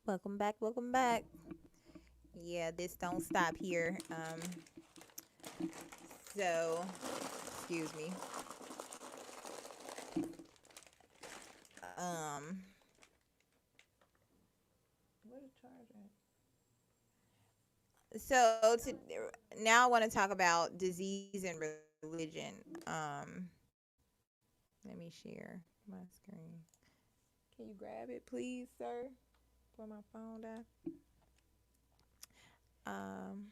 Welcome back. Welcome back. Yeah, this don't stop here. So excuse me. Um, Where the charger? Now I want to talk about disease and religion. Let me share my screen. Can you grab it, please, sir? For my phone die. Um.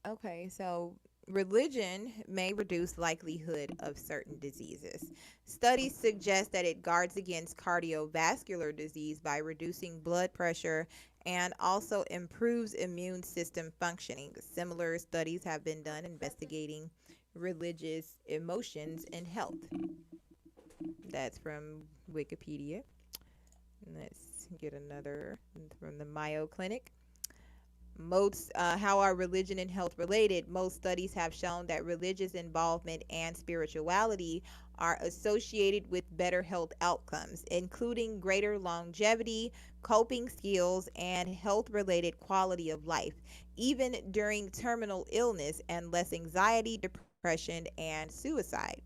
Okay, so religion may reduce likelihood of certain diseases. Studies suggest that it guards against cardiovascular disease by reducing blood pressure and also improves immune system functioning. Similar studies have been done investigating religious emotions and health. That's from Wikipedia. Let's get another from the Mayo Clinic. How are religion and health related? Most studies have shown that religious involvement and spirituality are associated with better health outcomes, including greater longevity, coping skills, and health related quality of life, even during terminal illness, and less anxiety, depression, and suicide.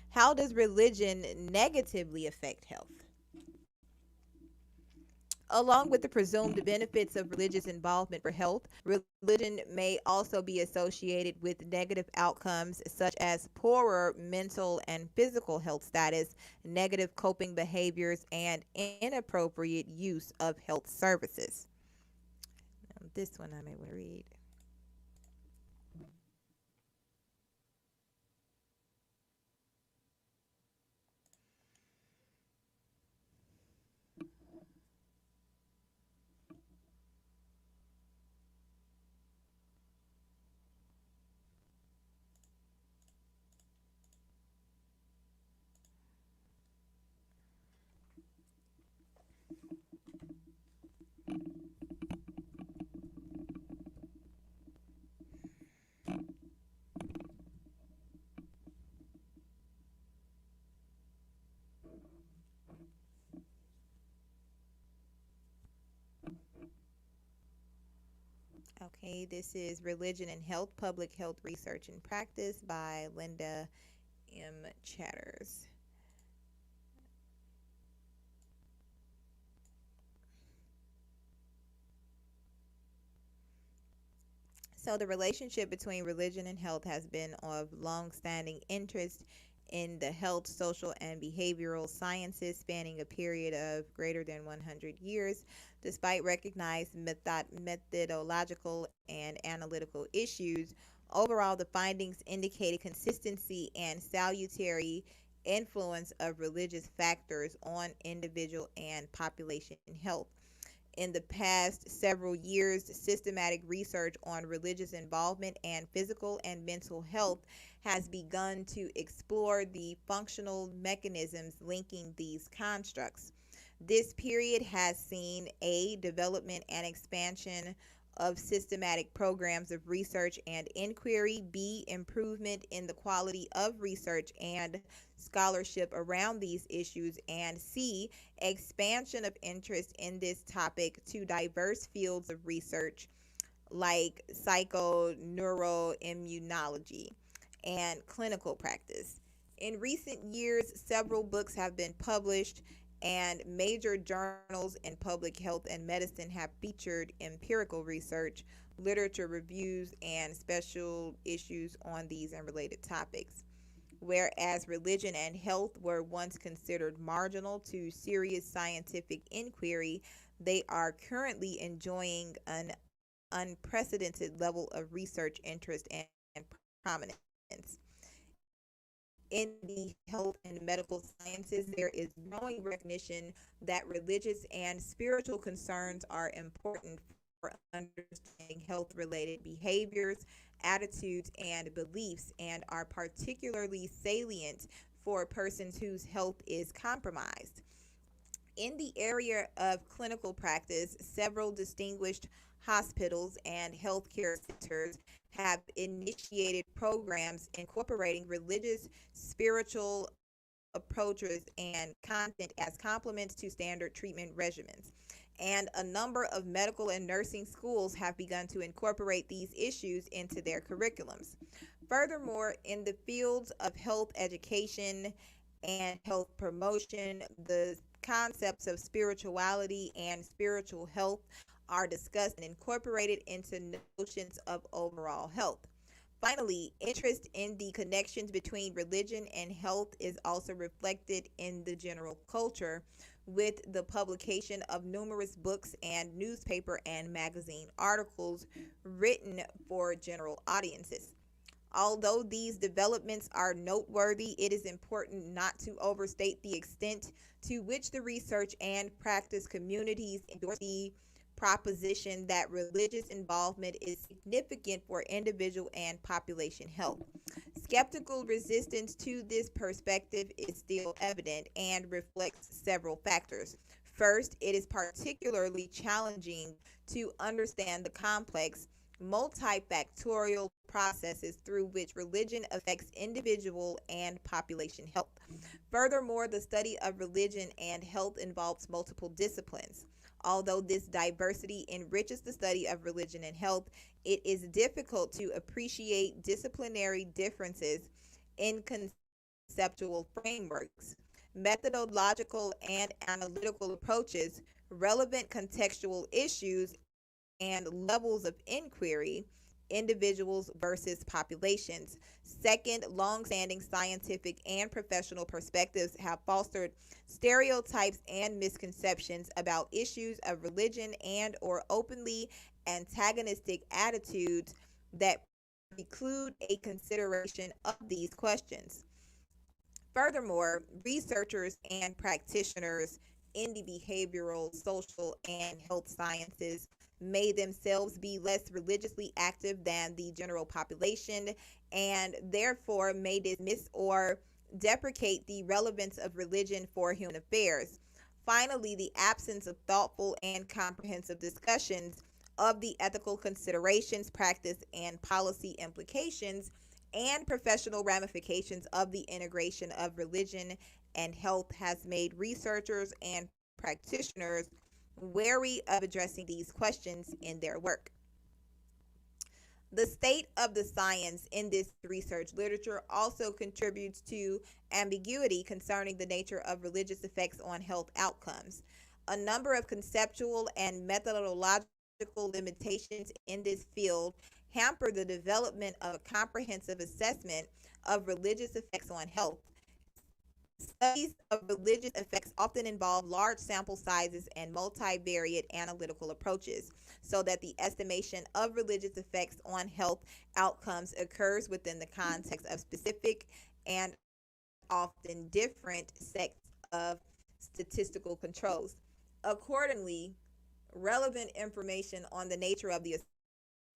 How does religion negatively affect health? Along with the presumed benefits of religious involvement for health, religion may also be associated with negative outcomes such as poorer mental and physical health status, negative coping behaviors, and inappropriate use of health services. Now, this one I may want to read. Okay, this is Religion and Health, Public Health Research and Practice by Linda M. Chatters. So, the relationship between religion and health has been of long-standing interest in the health, social, and behavioral sciences spanning a period of greater than 100 years. Despite recognized methodological and analytical issues, overall, the findings indicated consistency and salutary influence of religious factors on individual and population health. In the past several years, systematic research on religious involvement and physical and mental health has begun to explore the functional mechanisms linking these constructs. This period has seen A, development and expansion of systematic programs of research and inquiry, B, improvement in the quality of research and scholarship around these issues, and C, expansion of interest in this topic to diverse fields of research like psychoneuroimmunology and clinical practice. In recent years, several books have been published, and major journals in public health and medicine have featured empirical research, literature reviews, and special issues on these and related topics. Whereas religion and health were once considered marginal to serious scientific inquiry, they are currently enjoying an unprecedented level of research interest and prominence. In the health and medical sciences, there is growing recognition that religious and spiritual concerns are important understanding health related behaviors, attitudes, and beliefs, and are particularly salient for persons whose health is compromised. In the area of clinical practice, several distinguished hospitals and healthcare centers have initiated programs incorporating religious, spiritual approaches and content as complements to standard treatment regimens. And a number of medical and nursing schools have begun to incorporate these issues into their curriculums. Furthermore, in the fields of health education and health promotion, the concepts of spirituality and spiritual health are discussed and incorporated into notions of overall health. Finally, interest in the connections between religion and health is also reflected in the general culture, with the publication of numerous books and newspaper and magazine articles written for general audiences. Although these developments are noteworthy, it is important not to overstate the extent to which the research and practice communities endorse the proposition that religious involvement is significant for individual and population health. Skeptical resistance to this perspective is still evident and reflects several factors. First, it is particularly challenging to understand the complex, multifactorial processes through which religion affects individual and population health. Furthermore, the study of religion and health involves multiple disciplines. Although this diversity enriches the study of religion and health, it is difficult to appreciate disciplinary differences in conceptual frameworks, methodological and analytical approaches, relevant contextual issues, and levels of inquiry, individuals versus populations. Second, long-standing scientific and professional perspectives have fostered stereotypes and misconceptions about issues of religion and or openly antagonistic attitudes that preclude a consideration of these questions. Furthermore, researchers and practitioners in the behavioral, social, and health sciences may themselves be less religiously active than the general population and therefore may dismiss or deprecate the relevance of religion for human affairs. Finally, the absence of thoughtful and comprehensive discussions of the ethical considerations, practice, and policy implications and professional ramifications of the integration of religion and health has made researchers and practitioners wary of addressing these questions in their work. The state of the science in this research literature also contributes to ambiguity concerning the nature of religious effects on health outcomes. A number of conceptual and methodological limitations in this field hamper the development of a comprehensive assessment of religious effects on health. Studies of religious effects often involve large sample sizes and multivariate analytical approaches, so that the estimation of religious effects on health outcomes occurs within the context of specific and often different sets of statistical controls. Accordingly, relevant information on the nature of the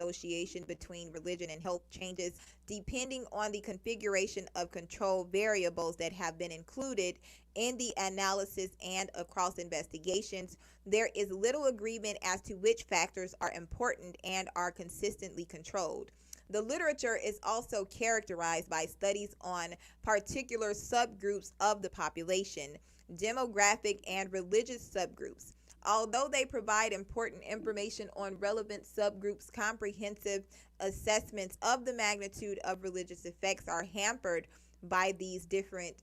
association between religion and health changes depending on the configuration of control variables that have been included in the analysis and across investigations. There is little agreement as to which factors are important and are consistently controlled. The literature is also characterized by studies on particular subgroups of the population, demographic and religious subgroups. Although they provide important information on relevant subgroups, comprehensive assessments of the magnitude of religious effects are hampered by these different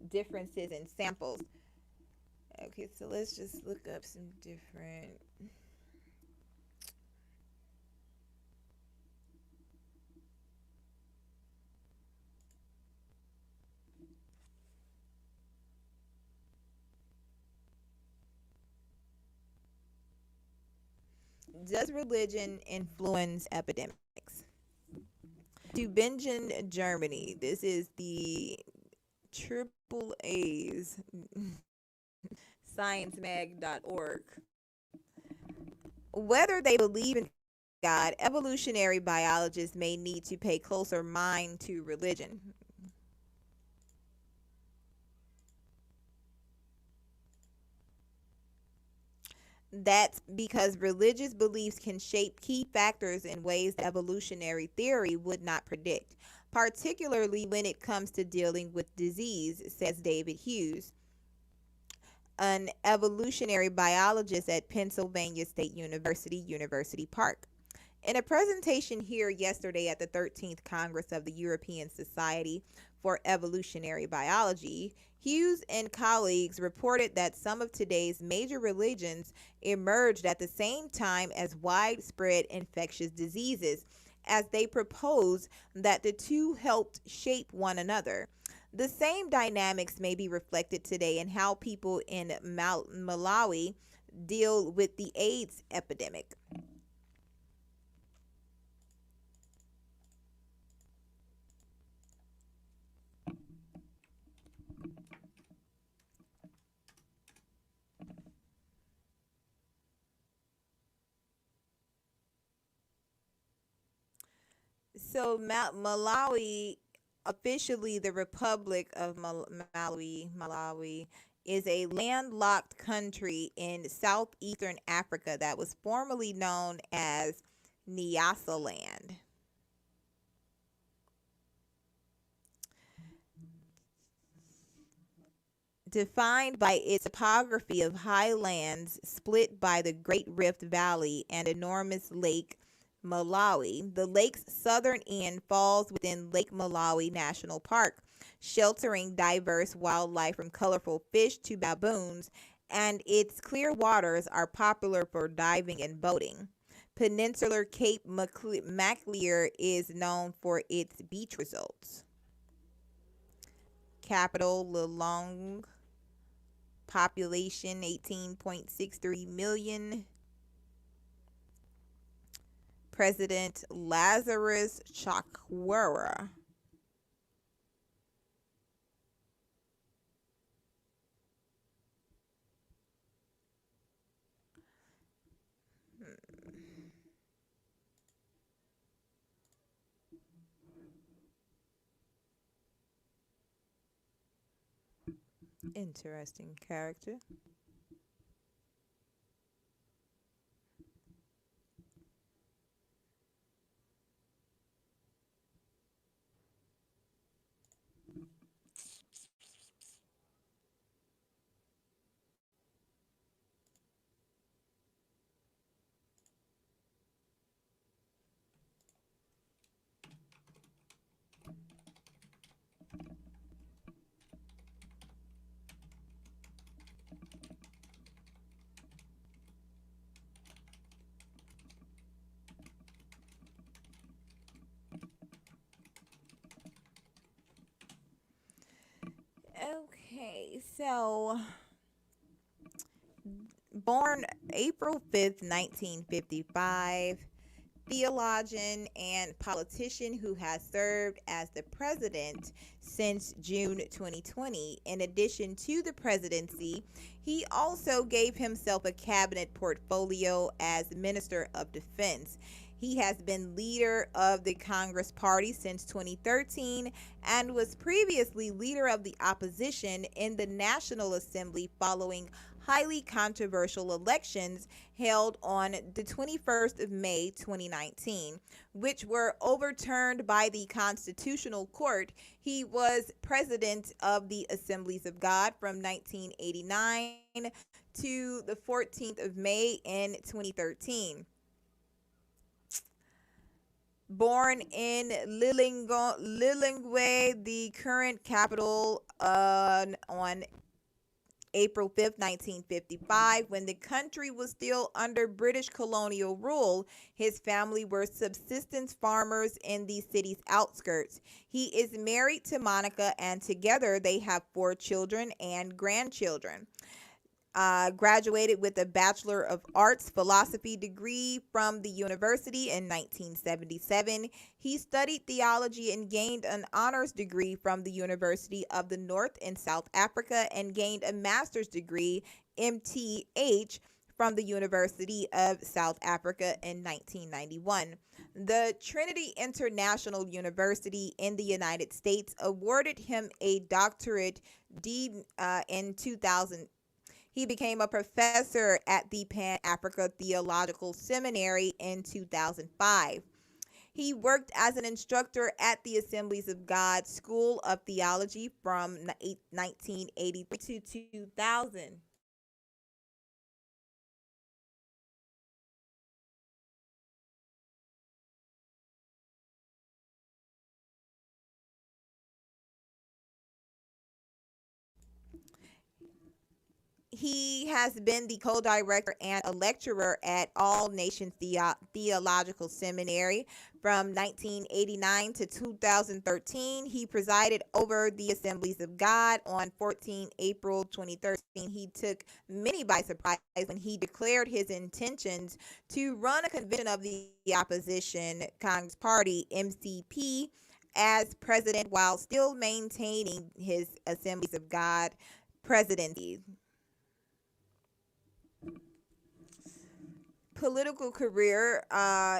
differences in samples. Okay, so let's just look up some different. Does religion influence epidemics? Tübingen, Germany. This is the triple A's sciencemag.org. Whether they believe in God, evolutionary biologists may need to pay closer mind to religion. That's because religious beliefs can shape key factors in ways that evolutionary theory would not predict, particularly when it comes to dealing with disease, says David Hughes, an evolutionary biologist at Pennsylvania State University, University Park. In a presentation here yesterday at the 13th Congress of the European Society for Evolutionary Biology, Hughes and colleagues reported that some of today's major religions emerged at the same time as widespread infectious diseases, as they proposed that the two helped shape one another. The same dynamics may be reflected today in how people in Malawi deal with the AIDS epidemic. So Malawi, officially the Republic of Malawi, is a landlocked country in southeastern Africa that was formerly known as Nyasaland. Defined by its topography of highlands split by the Great Rift Valley and enormous Lake Malawi. The lake's southern end falls within Lake Malawi National Park, sheltering diverse wildlife from colorful fish to baboons, and its clear waters are popular for diving and boating. Peninsular Cape Maclear is known for its beach results. Capital Lilongwe, population 18.63 million. President Lazarus Chakwera. Interesting character. Okay, so born April 5th, 1955, theologian and politician who has served as the president since June 2020. In addition to the presidency, he also gave himself a cabinet portfolio as Minister of Defense. He has been leader of the Congress Party since 2013 and was previously leader of the opposition in the National Assembly following highly controversial elections held on the 21st of May 2019, which were overturned by the Constitutional Court. He was president of the Assemblies of God from 1989 to the 14th of May in 2013. Born in Lilongwe, the current capital, on April 5th, 1955, when the country was still under British colonial rule. His family were subsistence farmers in the city's outskirts. He is married to Monica, and together they have four children and grandchildren. Graduated with a Bachelor of Arts Philosophy degree from the university in 1977. He studied theology and gained an honors degree from the University of the North in South Africa and gained a master's degree, MTH, from the University of South Africa in 1991. The Trinity International University in the United States awarded him a doctorate in 2000. He became a professor at the Pan Africa Theological Seminary in 2005. He worked as an instructor at the Assemblies of God School of Theology from 1983 to 2000. He has been the co-director and a lecturer at All Nations Theological Seminary from 1989 to 2013. He presided over the Assemblies of God on 14 April 2013. He took many by surprise when he declared his intentions to run a convention of the opposition Congress Party, MCP, as president while still maintaining his Assemblies of God presidency. Political career,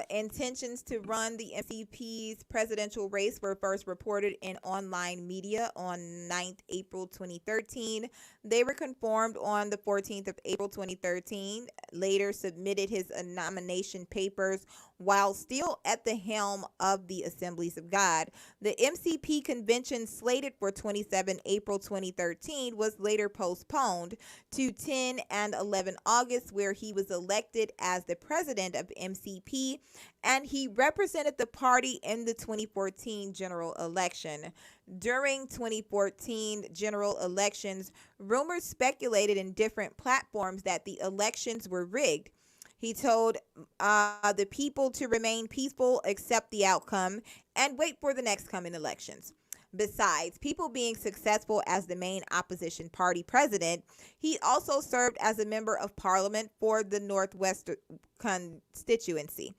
intentions to run the MCP's presidential race were first reported in online media on 9th April 2013. They were confirmed on the 14th of April 2013, later submitted his nomination papers while still at the helm of the Assemblies of God. The MCP convention slated for 27 April 2013 was later postponed to 10 and 11 August, where he was elected as the president of MCP, and he represented the party in the 2014 general election. During 2014 general elections, rumors speculated in different platforms that the elections were rigged. He told the people to remain peaceful, accept the outcome, and wait for the next coming elections. Besides people being successful as the main opposition party president, he also served as a member of parliament for the Northwest constituency.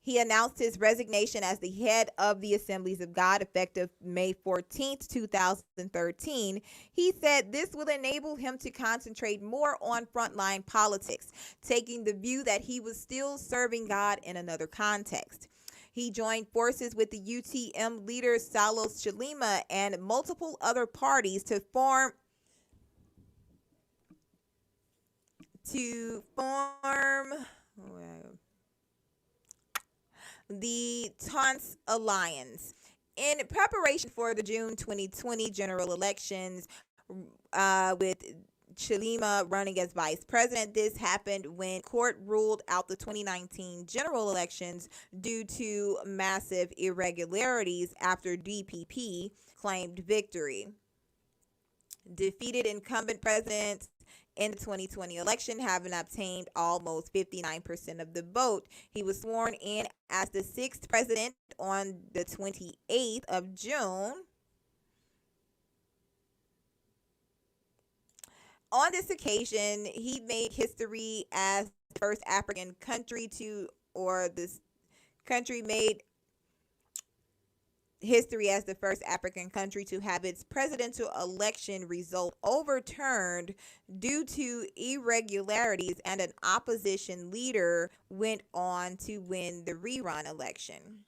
He announced his resignation as the head of the Assemblies of God effective May 14th, 2013. He said this will enable him to concentrate more on frontline politics, taking the view that he was still serving God in another context. He joined forces with the UTM leader Salos Shalima and multiple other parties to form the Taunts Alliance. In preparation for the June 2020 general elections, with Chilima running as vice president, this happened when court ruled out the 2019 general elections due to massive irregularities after DPP claimed victory. Defeated incumbent presidents in the 2020 election, having obtained almost 59% of the vote. He was sworn in as the sixth president on the 28th of June. On this occasion, he made history as the first African country to, or this country made history as the first African country to have its presidential election result overturned due to irregularities, and an opposition leader went on to win the rerun election.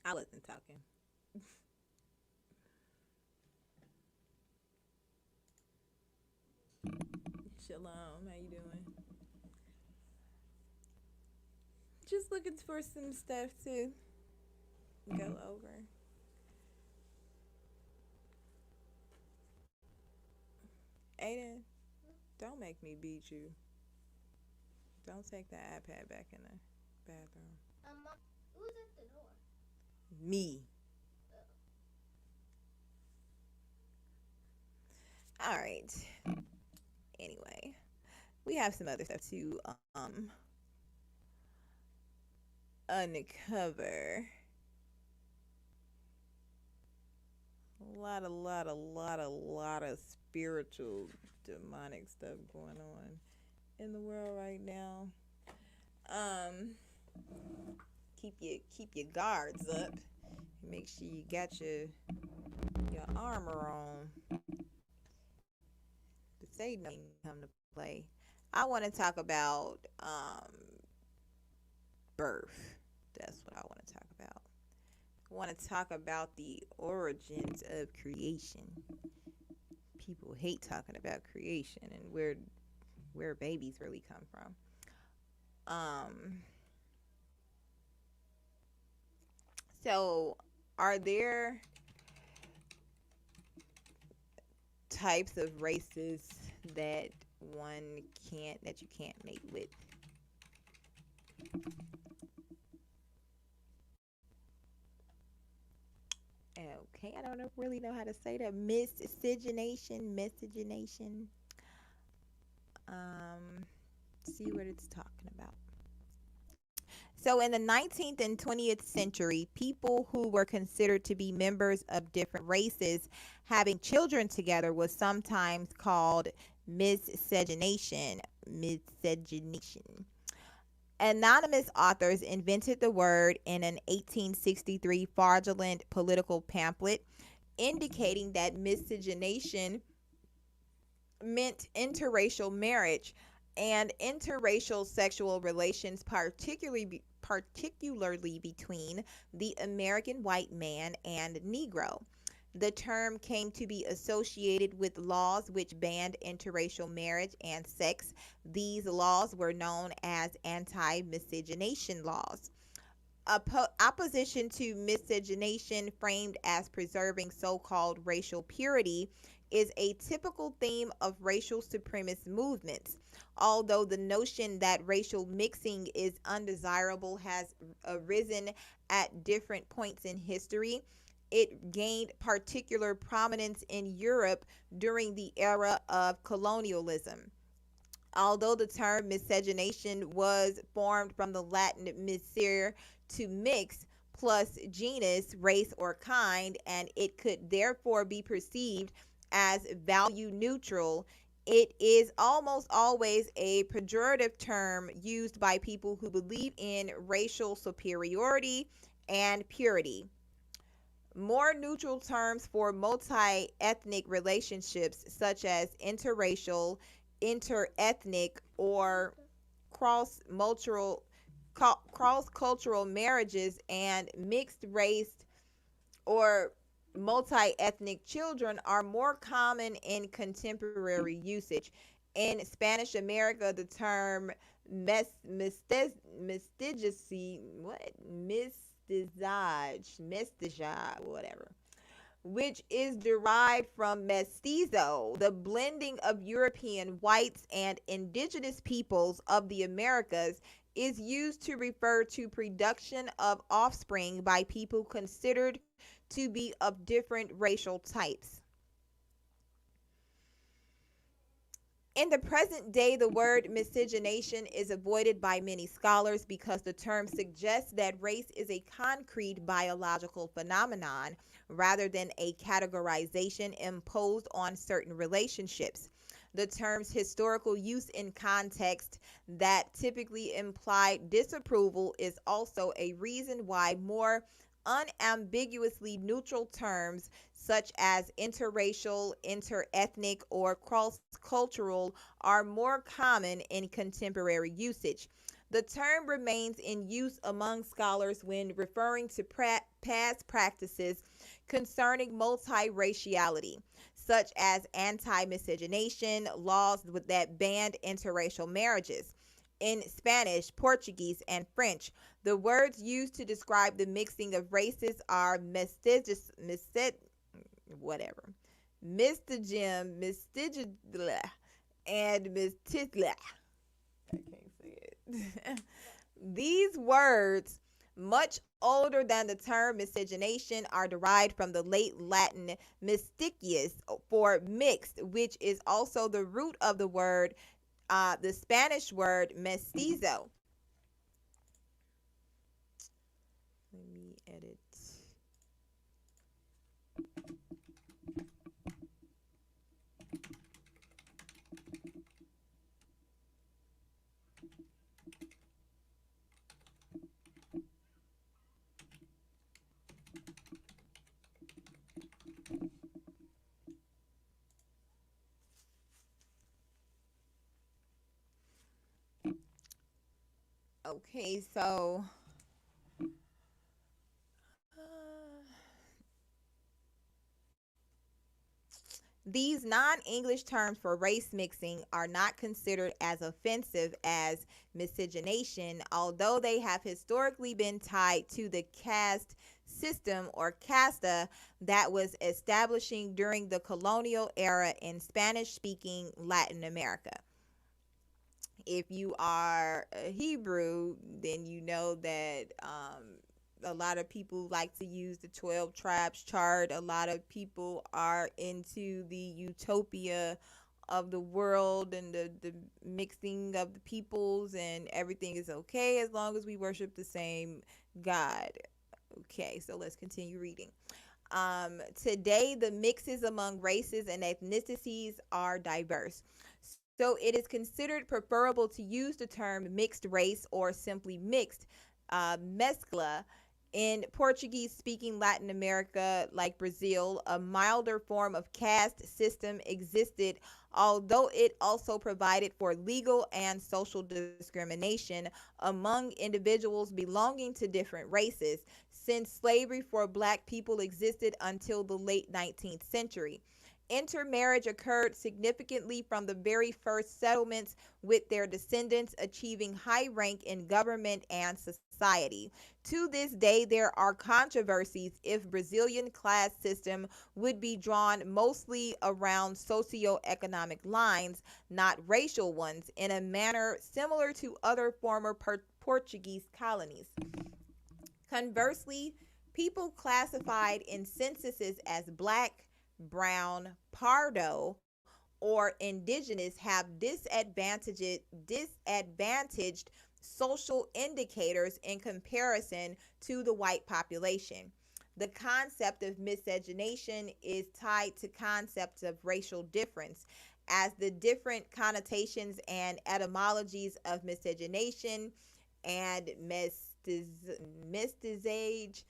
I wasn't talking. Shalom, how you doing? Just looking for some stuff to go over. Aiden, don't make me beat you. Don't take the iPad back in the bathroom. Who's at the door? Me. All right. Anyway, we have some other stuff to uncover. A lot of spiritual demonic stuff going on in the world right now. Um, keep your guards up. Make sure you got your armor on. The Satan ain't come to play. I want to talk about birth. That's what I want to talk about. I want to talk about the origins of creation. People hate talking about creation and where babies really come from. Um, so are there types of races that you can't mate with? Okay, I don't really know how to say that. Miscegenation. Um, see what it's talking about. So, in the 19th and 20th century, people who were considered to be members of different races having children together was sometimes called miscegenation. Miscegenation. Anonymous authors invented the word in an 1863 fraudulent political pamphlet indicating that miscegenation meant interracial marriage and interracial sexual relations, particularly between the American white man and Negro. The term came to be associated with laws which banned interracial marriage and sex. These laws were known as anti miscegenation laws. Opposition to miscegenation, framed as preserving so called racial purity, is a typical theme of racial supremacist movements. Although the notion that racial mixing is undesirable has arisen at different points in history, it gained particular prominence in Europe during the era of colonialism. Although the term miscegenation was formed from the Latin miscere, to mix, plus genus, race, or kind, and it could therefore be perceived as value neutral, it is almost always a pejorative term used by people who believe in racial superiority and purity. More neutral terms for multi ethnic relationships, such as interracial, interethnic, or cross cultural marriages, and mixed race or multi ethnic children, are more common in contemporary usage. In Spanish America, the term mestizaje, mestizage, whatever, which is derived from mestizo, the blending of European whites and indigenous peoples of the Americas, is used to refer to production of offspring by people considered to be of different racial types. In the present day, the word miscegenation is avoided by many scholars because the term suggests that race is a concrete biological phenomenon rather than a categorization imposed on certain relationships. The term's historical use in context that typically implied disapproval is also a reason why more unambiguously neutral terms such as interracial, interethnic, or cross cultural are more common in contemporary usage. The term remains in use among scholars when referring to past practices concerning multiraciality, such as anti miscegenation laws that banned interracial marriages. In Spanish, Portuguese, and French, the words used to describe the mixing of races are whatever, mistigim, and mistitla. I can't say it. These words, much older than the term miscegenation, are derived from the late Latin misticius for mixed, which is also the root of the Spanish word mestizo. Let me edit. Okay, so these non English terms for race mixing are not considered as offensive as miscegenation, although they have historically been tied to the caste system or casta that was establishing during the colonial era in Spanish speaking Latin America. If you are a Hebrew, then you know that a lot of people like to use the 12 tribes chart. A lot of people are into the utopia of the world and the mixing of the peoples, and everything is okay as long as we worship the same God. Okay, so let's continue reading. Today, the mixes among races and ethnicities are diverse. So it is considered preferable to use the term mixed race or simply mixed, mescla. In Portuguese speaking Latin America, like Brazil, a milder form of caste system existed, although it also provided for legal and social discrimination among individuals belonging to different races, since slavery for black people existed until the late 19th century. Intermarriage occurred significantly from the very first settlements, with their descendants achieving high rank in government and society. To this day, there are controversies if Brazilian class system would be drawn mostly around socioeconomic lines, not racial ones, in a manner similar to other former Portuguese colonies. Conversely, people classified in censuses as black, brown, pardo, or indigenous have disadvantaged social indicators in comparison to the white population. The concept of miscegenation is tied to concepts of racial difference, as the different connotations and etymologies of miscegenation and mestizage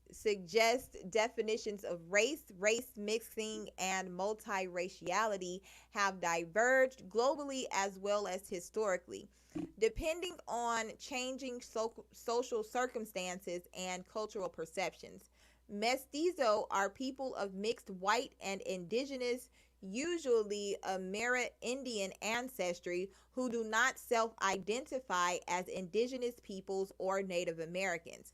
suggest definitions of race mixing, and multiraciality have diverged globally as well as historically, depending on changing social circumstances and cultural perceptions. Mestizo are people of mixed white and indigenous, usually Amerindian ancestry, who do not self identify as indigenous peoples or Native Americans.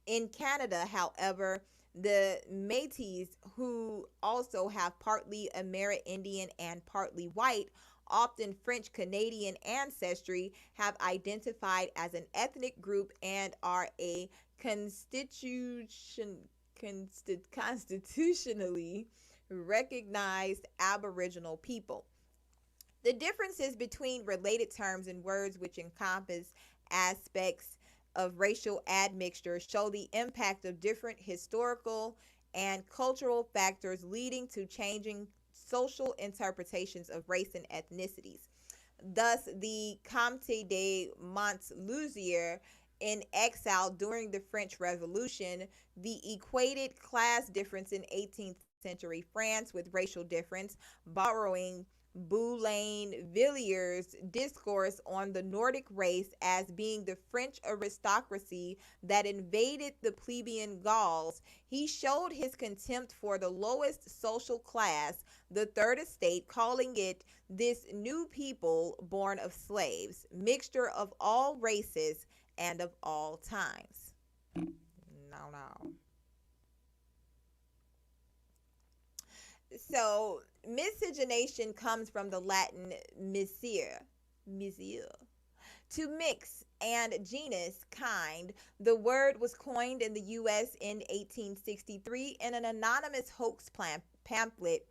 In Canada, however, the Métis, who also have partly Amerindian and partly white, often French Canadian ancestry, have identified as an ethnic group and are a constitutionally recognized Aboriginal people. The differences between related terms and words which encompass aspects of racial admixture show the impact of different historical and cultural factors leading to changing social interpretations of race and ethnicities. Thus, the Comte de Montlusier, in exile during the French Revolution, the equated class difference in 18th century France with racial difference, borrowing Boulain Villiers' discourse on the Nordic race as being the French aristocracy that invaded the plebeian Gauls, he showed his contempt for the lowest social class, the third estate, calling it this new people born of slaves, mixture of all races and of all times. No, no. So miscegenation comes from the Latin misere, to mix, and genus, kind. The word was coined in the U.S. in 1863 in an anonymous hoax pamphlet,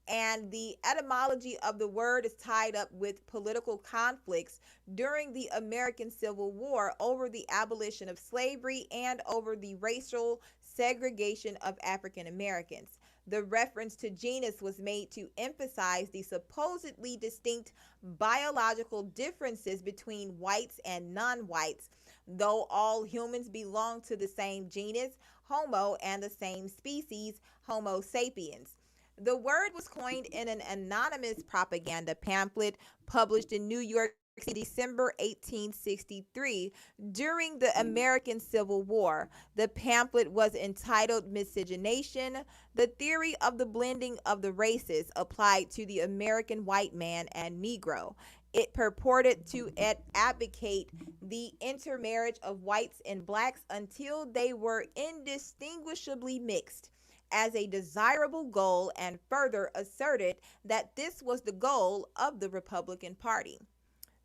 and the etymology of the word is tied up with political conflicts during the American Civil War over the abolition of slavery and over the racial segregation of African Americans. The reference to genus was made to emphasize the supposedly distinct biological differences between whites and non whites, though all humans belong to the same genus, Homo, and the same species, Homo sapiens. The word was coined in an anonymous propaganda pamphlet published in New York City December 1863 during the American Civil War. The pamphlet was entitled Miscegenation, the theory of the blending of the races applied to the American white man and Negro. It purported to advocate the intermarriage of whites and blacks until they were indistinguishably mixed as a desirable goal, and further asserted that this was the goal of the Republican Party.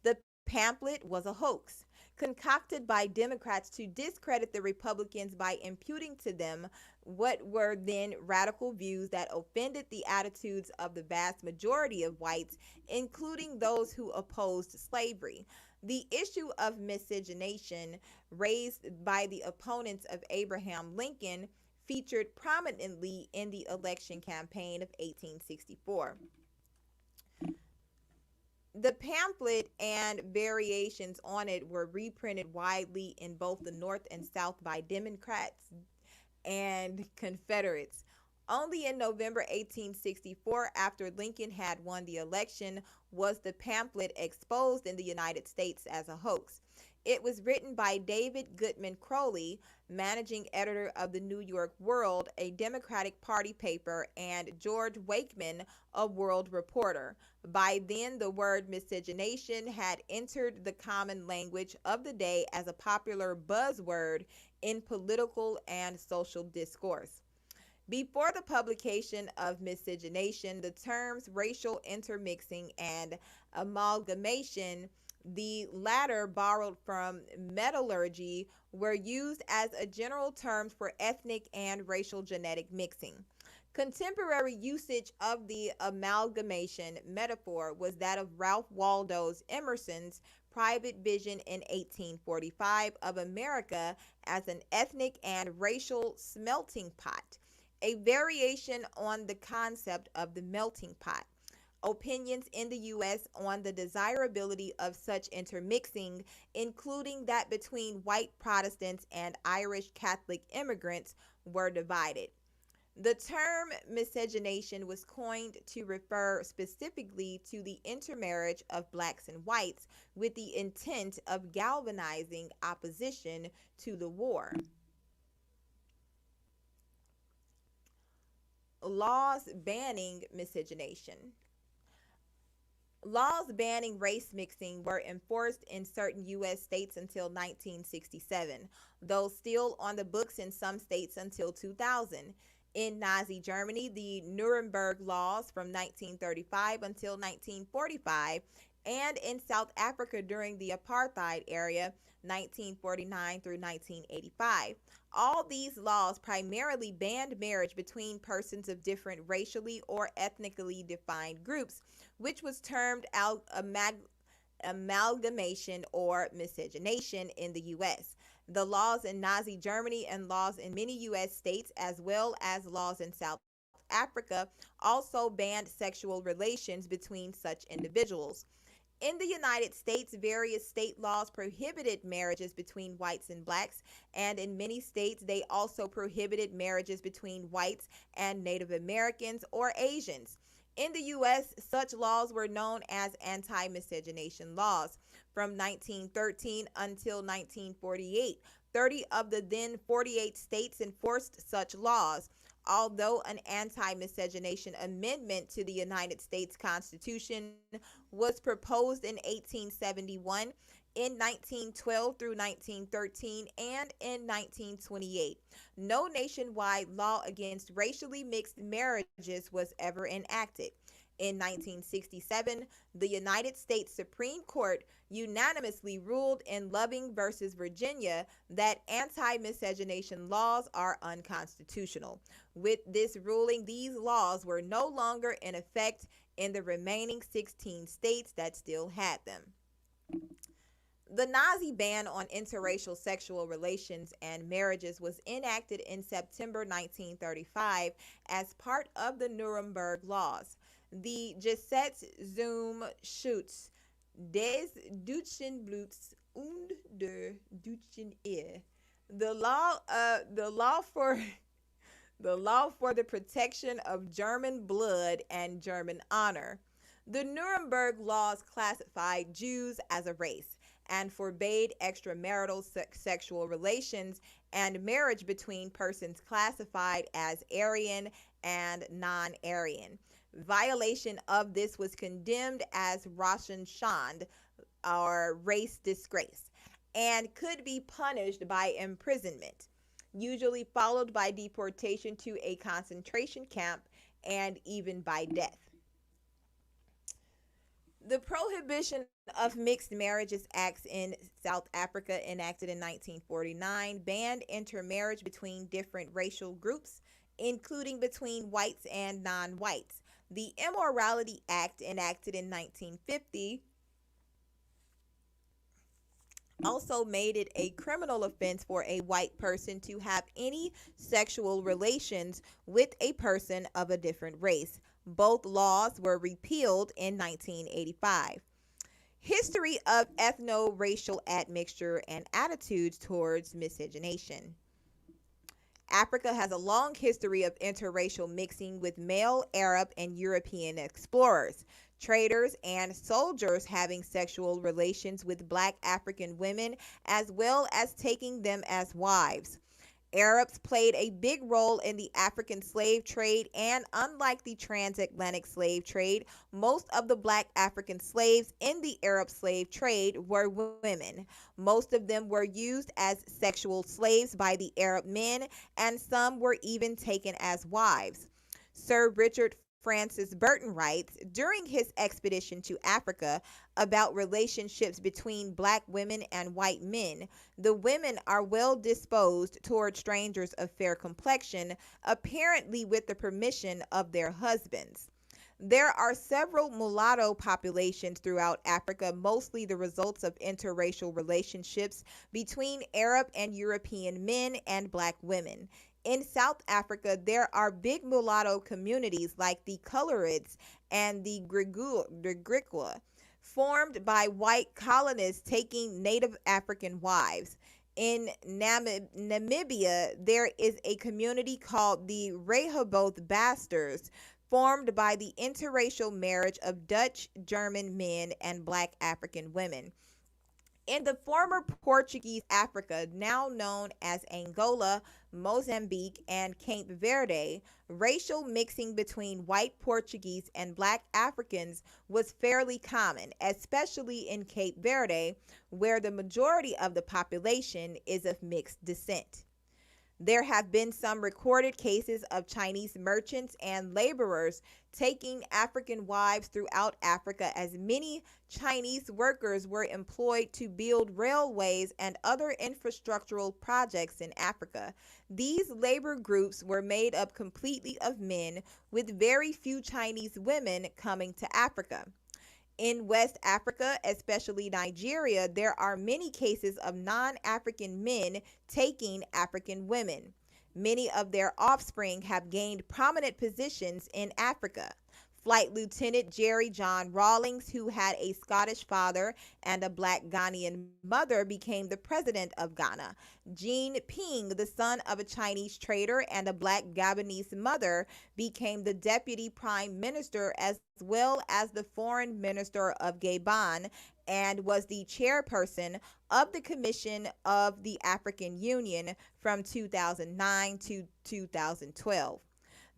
The pamphlet was a hoax, concocted by Democrats to discredit the Republicans by imputing to them what were then radical views that offended the attitudes of the vast majority of whites, including those who opposed slavery. The issue of miscegenation, raised by the opponents of Abraham Lincoln, featured prominently in the election campaign of 1864. The pamphlet and variations on it were reprinted widely in both the North and South by Democrats and Confederates. Only in November 1864, after Lincoln had won the election, was the pamphlet exposed in the United States as a hoax. It was written by David Goodman Crowley, managing editor of the New York World, a Democratic Party paper, and George Wakeman, a World reporter. By then, the word miscegenation had entered the common language of the day as a popular buzzword in political and social discourse. Before the publication of Miscegenation, the terms racial intermixing and amalgamation, the latter borrowed from metallurgy, were used as a general term for ethnic and racial genetic mixing. Contemporary usage of the amalgamation metaphor was that of Ralph Waldo Emerson's private vision in 1845 of America as an ethnic and racial smelting pot, a variation on the concept of the melting pot. Opinions in the U.S. on the desirability of such intermixing, including that between white Protestants and Irish Catholic immigrants, were divided. The term miscegenation was coined to refer specifically to the intermarriage of blacks and whites with the intent of galvanizing opposition to the war. Laws banning miscegenation. Laws banning race mixing were enforced in certain U.S. states until 1967, though still on the books in some states until 2000. In Nazi Germany, the Nuremberg laws from 1935 until 1945, and in South Africa during the apartheid era, 1949 through 1985. All these laws primarily banned marriage between persons of different racially or ethnically defined groups, which was termed amalgamation or miscegenation in the U.S. The laws in Nazi Germany and laws in many U.S. states, as well as laws in South Africa, also banned sexual relations between such individuals. In the United States, various state laws prohibited marriages between whites and blacks, and in many states, they also prohibited marriages between whites and Native Americans or Asians. In the U.S., such laws were known as anti miscegenation laws. From 1913 until 1948, 30 of the then 48 states enforced such laws. Although an anti miscegenation amendment to the United States Constitution was proposed in 1871, in 1912 through 1913, and in 1928. No nationwide law against racially mixed marriages was ever enacted. In 1967, the United States Supreme Court unanimously ruled in Loving versus Virginia that anti miscegenation laws are unconstitutional. With this ruling, these laws were no longer in effect in the remaining 16 states that still had them. The Nazi ban on interracial sexual relations and marriages was enacted in September 1935 as part of the Nuremberg Laws. The Gesetz zum Schutz des deutschen Bluts und der deutschen Ehe. The law for the law for the protection of German blood and German honor. The Nuremberg laws classified Jews as a race and forbade extramarital sexual relations and marriage between persons classified as Aryan and non Aryan. Violation of this was condemned as Raschen Schande, or race disgrace, and could be punished by imprisonment, usually followed by deportation to a concentration camp and even by death. The Prohibition of Mixed Marriages Acts in South Africa, enacted in 1949, banned intermarriage between different racial groups, including between whites and non whites. The Immorality Act, enacted in 1950, also made it a criminal offense for a white person to have any sexual relations with a person of a different race. Both laws were repealed in 1985. History of ethno racial admixture and attitudes towards miscegenation. Africa has a long history of interracial mixing with male Arab and European explorers, traders, and soldiers having sexual relations with black African women as well as taking them as wives. Arabs played a big role in the African slave trade, and unlike the transatlantic slave trade, most of the black African slaves in the Arab slave trade were women. Most of them were used as sexual slaves by the Arab men, and some were even taken as wives. Sir Richard Francis Burton writes during his expedition to Africa about relationships between black women and white men. The women are well disposed toward strangers of fair complexion, apparently with the permission of their husbands. There are several mulatto populations throughout Africa, mostly the results of interracial relationships between Arab and European men and black women. In South Africa, there are big mulatto communities like the Colorids and the Griqua, formed by white colonists taking native African wives. In Namibia, there is a community called the Rehoboth Bastards, formed by the interracial marriage of Dutch German men and black African women. In the former Portuguese Africa, now known as Angola, Mozambique, and Cape Verde, racial mixing between white Portuguese and black Africans was fairly common, especially in Cape Verde, where the majority of the population is of mixed descent. There have been some recorded cases of Chinese merchants and laborers taking African wives throughout Africa, as many Chinese workers were employed to build railways and other infrastructural projects in Africa. These labor groups were made up completely of men, with very few Chinese women coming to Africa. In West Africa, especially Nigeria, there are many cases of non African men taking African women. Many of their offspring have gained prominent positions in Africa. Flight Lieutenant Jerry John Rawlings, who had a Scottish father and a black Ghanaian mother, became the president of Ghana. Jean Ping, the son of a Chinese trader and a black Gabonese mother, became the deputy prime minister as well as the foreign minister of Gabon and was the chairperson of the Commission of the African Union from 2009 to 2012.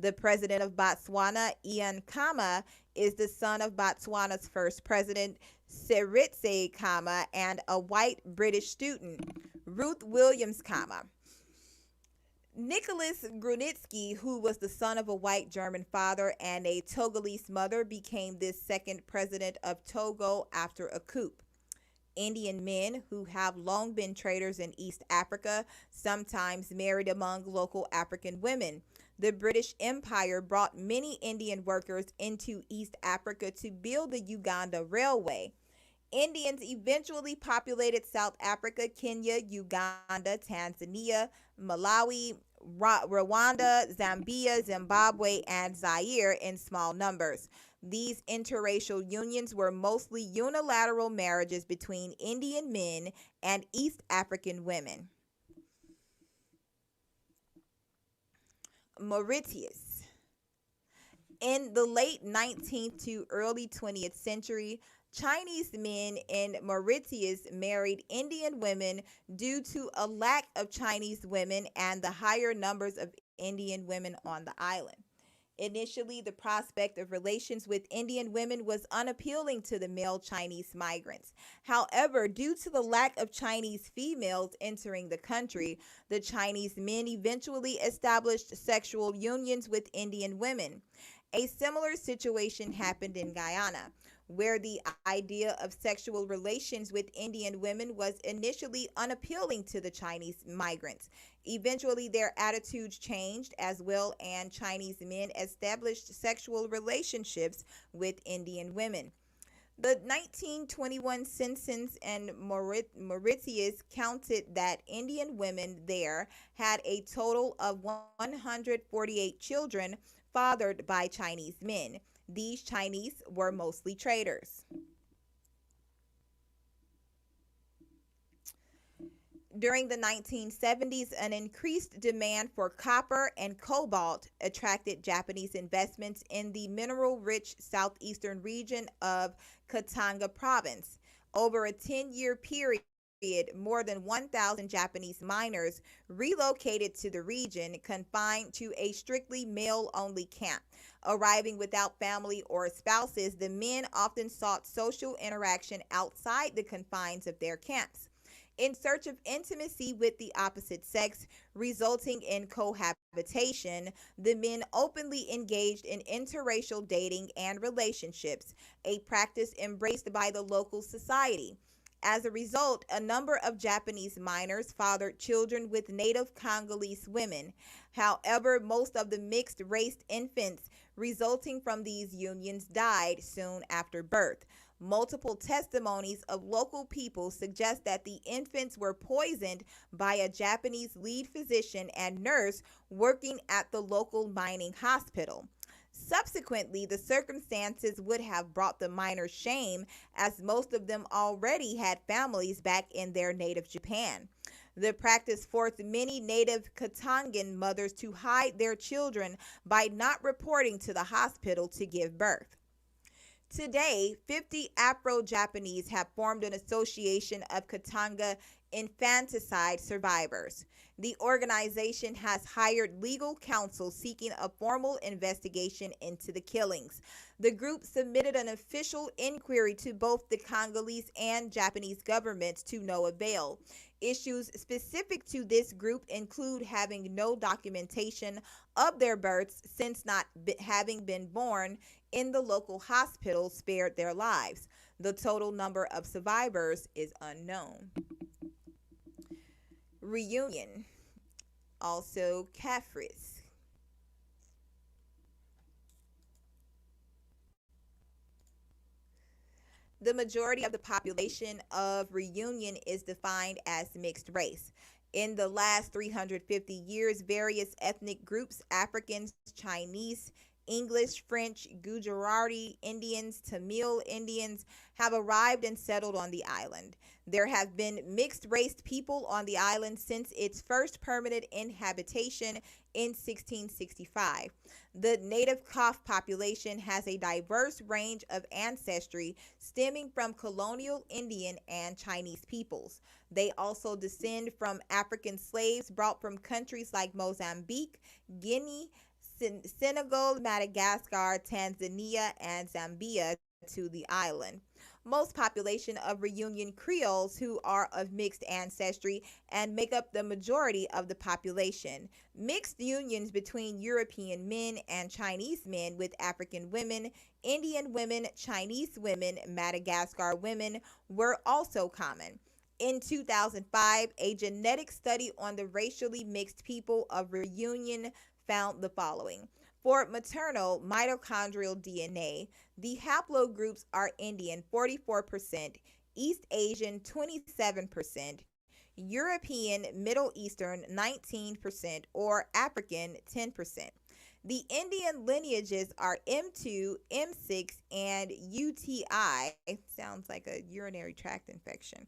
The president of Botswana, Ian Khama, is the son of Botswana's first president, Seretse Khama, and a white British student, Ruth Williams Khama. Nicholas Grunitzky, who was the son of a white German father and a Togolese mother, became the second president of Togo after a coup. Indian men who have long been traders in East Africa sometimes married among local African women. The British Empire brought many Indian workers into East Africa to build the Uganda Railway. Indians eventually populated South Africa, Kenya, Uganda, Tanzania, Malawi, Rwanda, Zambia, Zimbabwe, and Zaire in small numbers. These interracial unions were mostly unilateral marriages between Indian men and East African women. Mauritius. In the late 19th to early 20th century, Chinese men in Mauritius married Indian women due to a lack of Chinese women and the higher numbers of Indian women on the island. Initially, the prospect of relations with Indian women was unappealing to the male Chinese migrants. However, due to the lack of Chinese females entering the country, the Chinese men eventually established sexual unions with Indian women. A similar situation happened in Guyana, where the idea of sexual relations with Indian women was initially unappealing to the Chinese migrants. Eventually, their attitudes changed as well, and Chinese men established sexual relationships with Indian women. The 1921 census in Mauritius counted that Indian women there had a total of 148 children fathered by Chinese men. These Chinese were mostly traders. During the 1970s, an increased demand for copper and cobalt attracted Japanese investments in the mineral rich southeastern region of Katanga province. Over a 10-year period, more than 1,000 Japanese miners relocated to the region, confined to a strictly male only camp. Arriving without family or spouses, the men often sought social interaction outside the confines of their camps in search of intimacy with the opposite sex, resulting in cohabitation. The men openly engaged in interracial dating and relationships, a practice embraced by the local society. As a result, a number of Japanese miners fathered children with native Congolese women. However, most of the mixed race infants resulting from these unions died soon after birth. Multiple testimonies of local people suggest that the infants were poisoned by a Japanese lead physician and nurse working at the local mining hospital. Subsequently, the circumstances would have brought the miners shame, as most of them already had families back in their native Japan. The practice forced many native Katangan mothers to hide their children by not reporting to the hospital to give birth. Today, 50 Afro Japanese have formed an association of Katanga infanticide survivors. The organization has hired legal counsel seeking a formal investigation into the killings. The group submitted an official inquiry to both the Congolese and Japanese governments to no avail. Issues specific to this group include having no documentation of their births, since not having been born in the local hospital spared their lives. The total number of survivors is unknown. Reunion, also Caffres. The majority of the population of Reunion is defined as mixed race. In the last 350 years, various ethnic groups, Africans, Chinese, English, French, Gujarati Indians, Tamil Indians have arrived and settled on the island. There have been mixed race people on the island since its first permanent inhabitation in 1665. The native Kaf population has a diverse range of ancestry stemming from colonial Indian and Chinese peoples. They also descend from African slaves brought from countries like Mozambique, Guinea, Senegal, Madagascar, Tanzania, and Zambia to the island. Most population of Reunion Creoles who are of mixed ancestry and make up the majority of the population. Mixed unions between European men and Chinese men with African women, Indian women, Chinese women, Madagascar women were also common. In 2005, a genetic study on the racially mixed people of Reunion found the following. For maternal mitochondrial DNA, the haplogroups are Indian 44%, East Asian 27%, European Middle Eastern 19%, or African 10%. The Indian lineages are M2, M6, and UTI. Sounds like a urinary tract infection.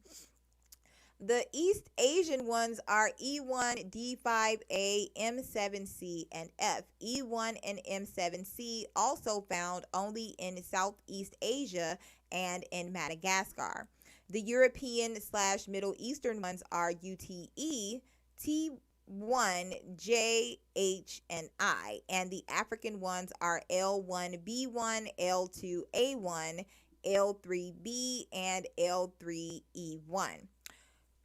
The East Asian ones are E1, D5A, M7C, and F. E1 and M7C also found only in Southeast Asia and in Madagascar. The European slash Middle Eastern ones are UTE, T1, J, H, and I, and the African ones are L1B1, L2A1, L3B, and L3E1.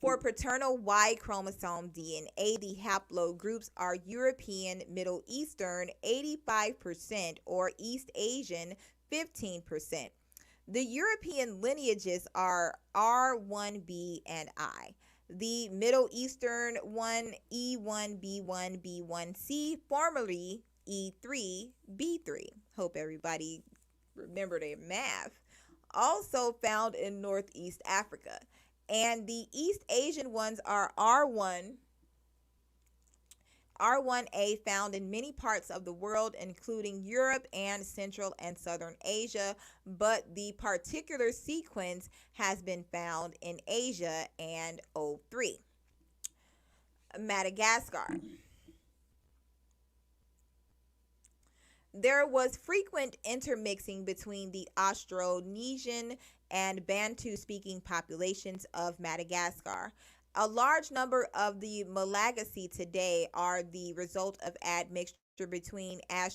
For paternal Y chromosome DNA, the haplogroups are European Middle Eastern 85% or East Asian 15%. The European lineages are R1b and I. The Middle Eastern one E1B1B1C, formerly E3B3. Hope everybody remember their math. Also found in Northeast Africa. And the East Asian ones are R1A, found in many parts of the world, including Europe and Central and Southern Asia, but the particular sequence has been found in Asia and O3. Madagascar. There was frequent intermixing between the Austronesian and Bantu speaking populations of Madagascar. A large number of the Malagasy today are the result of admixture between uh,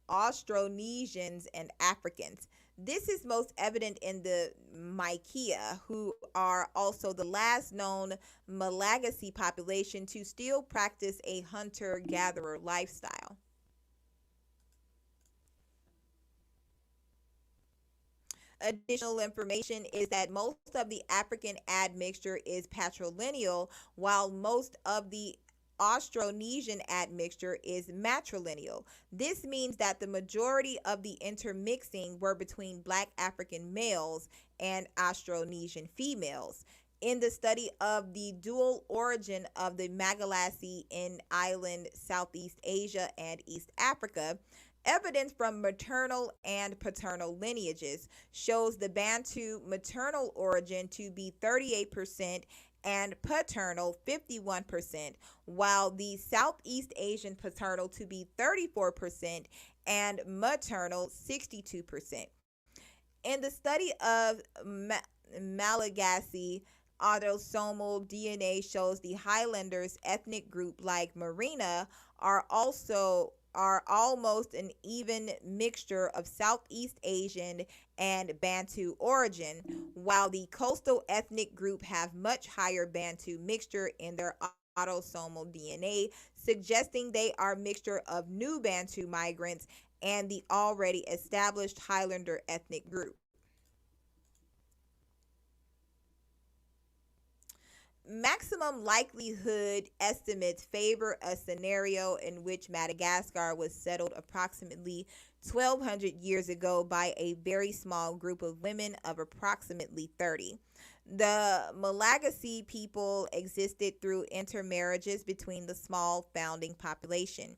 Austronesians and Africans. This is most evident in the Maikia, who are also the last known Malagasy population to still practice a hunter gatherer lifestyle. Additional information is that most of the African admixture is patrilineal, while most of the Austronesian admixture is matrilineal. This means that the majority of the intermixing were between black African males and Austronesian females. In the study of the dual origin of the Malagasy in island Southeast Asia and East Africa, evidence from maternal and paternal lineages shows the Bantu maternal origin to be 38% and paternal 51%, while the Southeast Asian paternal to be 34% and maternal 62%. In the study of Malagasy, autosomal DNA shows the Highlanders ethnic group like Marina are almost an even mixture of Southeast Asian and Bantu origin, while the coastal ethnic group have much higher Bantu mixture in their autosomal DNA, suggesting they are a mixture of new Bantu migrants and the already established Highlander ethnic group. Maximum likelihood estimates favor a scenario in which Madagascar was settled approximately 1,200 years ago by a very small group of women of approximately 30. The Malagasy people existed through intermarriages between the small founding population.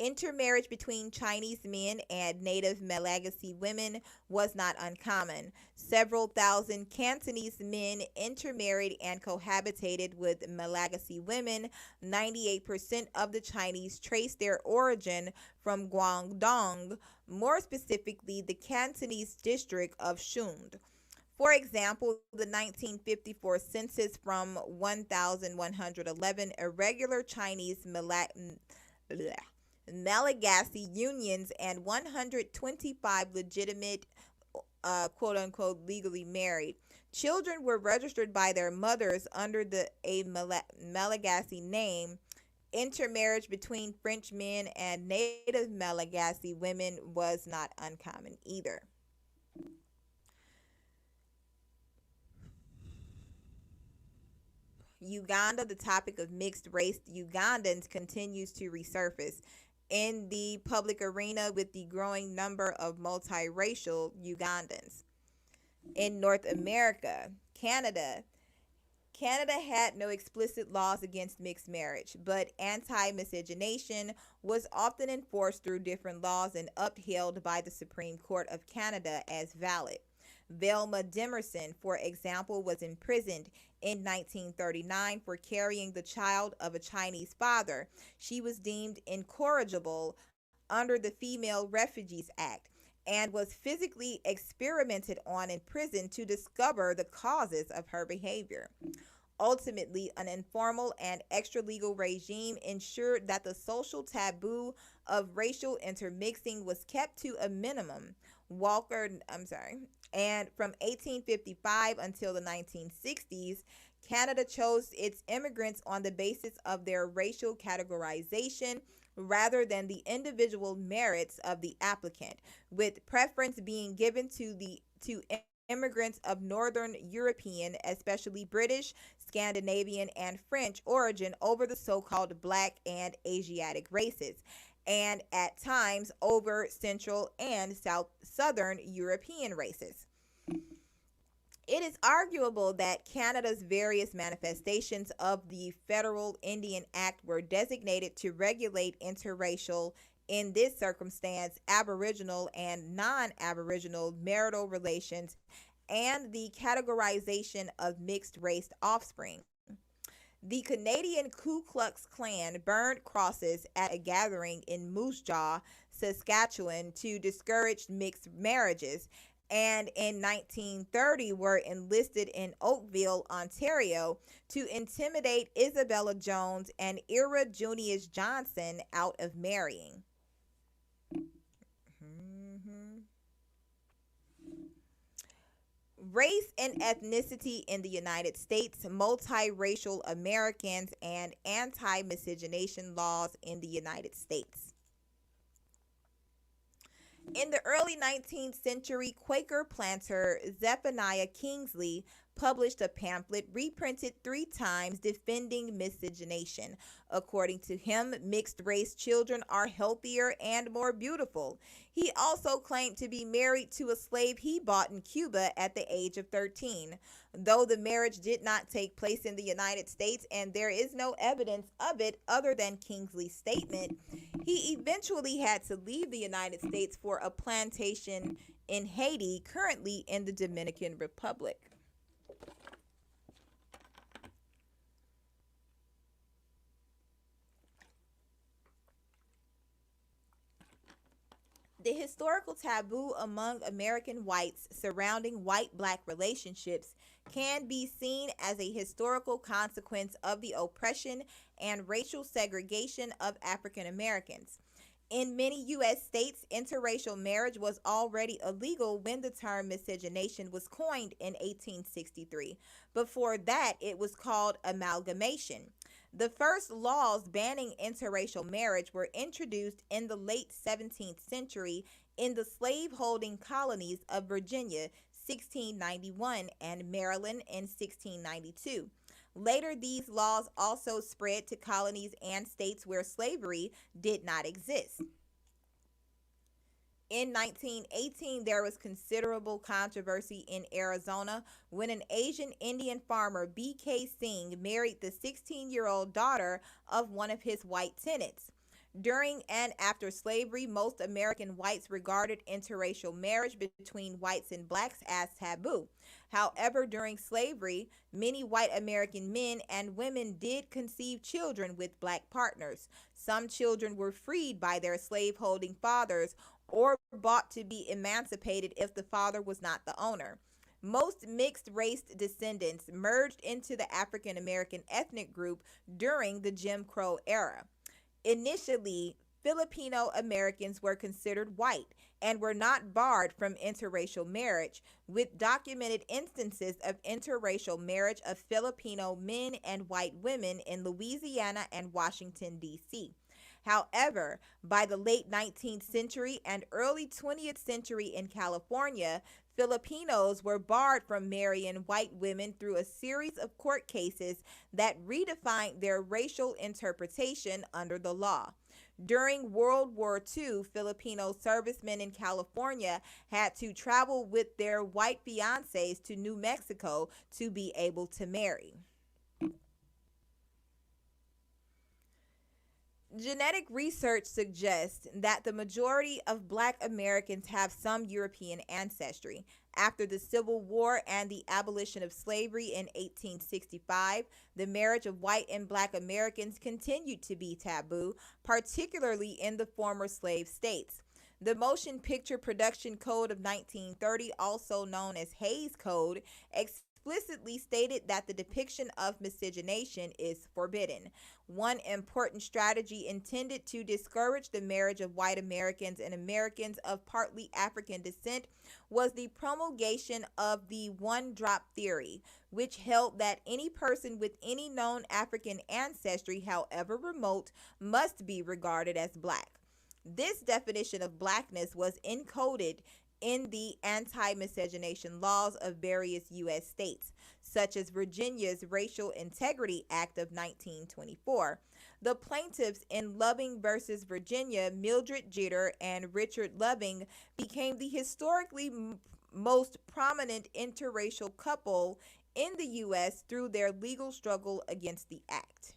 Intermarriage between Chinese men and native Malagasy women was not uncommon. Several thousand Cantonese men intermarried and cohabitated with Malagasy women. 98% of the Chinese trace their origin from Guangdong, more specifically the Cantonese district of Shund. For example, the 1954 census from 1111 irregular Chinese Malagasy unions and 125 legitimate, quote unquote, legally married. Children were registered by their mothers under a Malagasy name. Intermarriage between French men and native Malagasy women was not uncommon either. Uganda, the topic of mixed race Ugandans continues to resurface in the public arena with the growing number of multiracial Ugandans. In North America, Canada had no explicit laws against mixed marriage, but anti miscegenation was often enforced through different laws and upheld by the Supreme Court of Canada as valid. Velma Demerson, for example, was imprisoned in 1939 for carrying the child of a Chinese father. She was deemed incorrigible under the Female Refugees Act and was physically experimented on in prison to discover the causes of her behavior. Ultimately, an informal and extra-legal regime ensured that the social taboo of racial intermixing was kept to a minimum. And from 1855 until the 1960s, Canada chose its immigrants on the basis of their racial categorization rather than the individual merits of the applicant, with preference being given to immigrants of Northern European, especially British, Scandinavian, and French origin over the so-called Black and Asiatic races, and at times over Central and Southern European races. It is arguable that Canada's various manifestations of the Federal Indian Act were designated to regulate interracial, in this circumstance, Aboriginal and non Aboriginal marital relations and the categorization of mixed race offspring. The Canadian Ku Klux Klan burned crosses at a gathering in Moose Jaw, Saskatchewan to discourage mixed marriages, and in 1930 were enlisted in Oakville, Ontario to intimidate Isabella Jones and Ira Junius Johnson out of marrying. Mhm. Race and ethnicity in the United States, multiracial Americans, and anti miscegenation laws in the United States. In the early 19th century, Quaker planter Zephaniah Kingsley published a pamphlet reprinted 3 times defending miscegenation. According to him, mixed race children are healthier and more beautiful. He also claimed to be married to a slave he bought in Cuba at the age of 13. Though the marriage did not take place in the United States and there is no evidence of it other than Kingsley's statement, he eventually had to leave the United States for a plantation in Haiti, currently in the Dominican Republic. The historical taboo among American whites surrounding white black relationships can be seen as a historical consequence of the oppression and racial segregation of African Americans. In many U.S. states, interracial marriage was already illegal when the term miscegenation was coined in 1863. Before that, it was called amalgamation. The first laws banning interracial marriage were introduced in the late 17th century in the slaveholding colonies of Virginia, 1691, and Maryland in 1692. Later, these laws also spread to colonies and states where slavery did not exist. In 1918, there was considerable controversy in Arizona when an Asian Indian farmer, B.K. Singh, married the 16-year-old daughter of one of his white tenants. During and after slavery, most American whites regarded interracial marriage between whites and blacks as taboo. However, during slavery, many white American men and women did conceive children with black partners. Some children were freed by their slaveholding fathers or bought to be emancipated if the father was not the owner. Most mixed race descendants merged into the African American ethnic group during the Jim Crow era. Initially, Filipino Americans were considered white and were not barred from interracial marriage, with documented instances of interracial marriage of Filipino men and white women in Louisiana and Washington, D.C. However, by the late 19th century and early 20th century in California, Filipinos were barred from marrying white women through a series of court cases that redefined their racial interpretation under the law. During World War II, Filipino servicemen in California had to travel with their white fiancés to New Mexico to be able to marry. Genetic research suggests that the majority of black Americans have some European ancestry. After the Civil War and the abolition of slavery in 1865, the marriage of white and black Americans continued to be taboo, particularly in the former slave states. The Motion Picture Production Code of 1930, also known as Hays Code, explicitly stated that the depiction of miscegenation is forbidden. One important strategy intended to discourage the marriage of white Americans and Americans of partly African descent was the promulgation of the one drop theory, which held that any person with any known African ancestry, however remote, must be regarded as black. This definition of blackness was encoded in the anti miscegenation laws of various U.S. states, such as Virginia's Racial Integrity Act of 1924. The plaintiffs in Loving versus Virginia, Mildred Jeter and Richard Loving, became the historically most prominent interracial couple in the U.S. through their legal struggle against the act.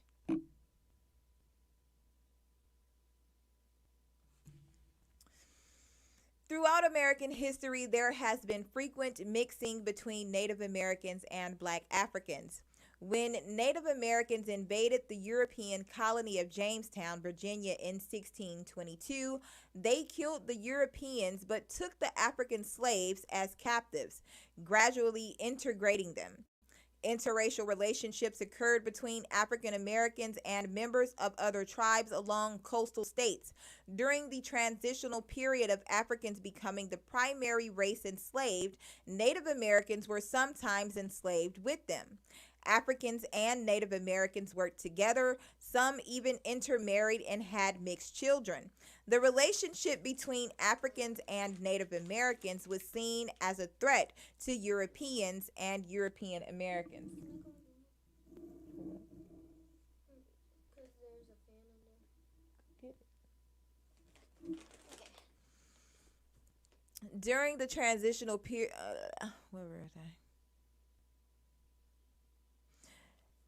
Throughout American history, there has been frequent mixing between Native Americans and Black Africans. When Native Americans invaded the European colony of Jamestown, Virginia in 1622, they killed the Europeans but took the African slaves as captives, gradually integrating them. Interracial relationships occurred between African Americans and members of other tribes along coastal states. During the transitional period of Africans becoming the primary race enslaved, Native Americans were sometimes enslaved with them. Africans and Native Americans worked together, some even intermarried and had mixed children. The relationship between Africans and Native Americans was seen as a threat to Europeans and European Americans. Because there's a fan in there. During the transitional period, where was I?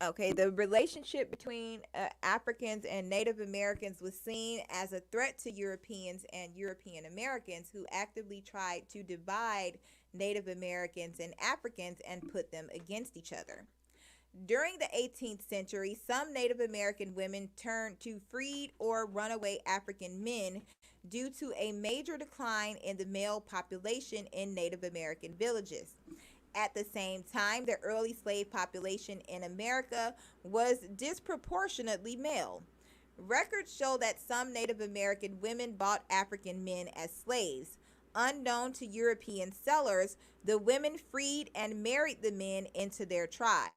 Okay, the relationship between Africans and Native Americans was seen as a threat to Europeans and European Americans who actively tried to divide Native Americans and Africans and put them against each other. During the 18th century, some Native American women turned to freed or runaway African men due to a major decline in the male population in Native American villages. At the same time, the early slave population in America was disproportionately male. Records show that some Native American women bought African men as slaves. Unknown to European sellers, the women freed and married the men into their tribe.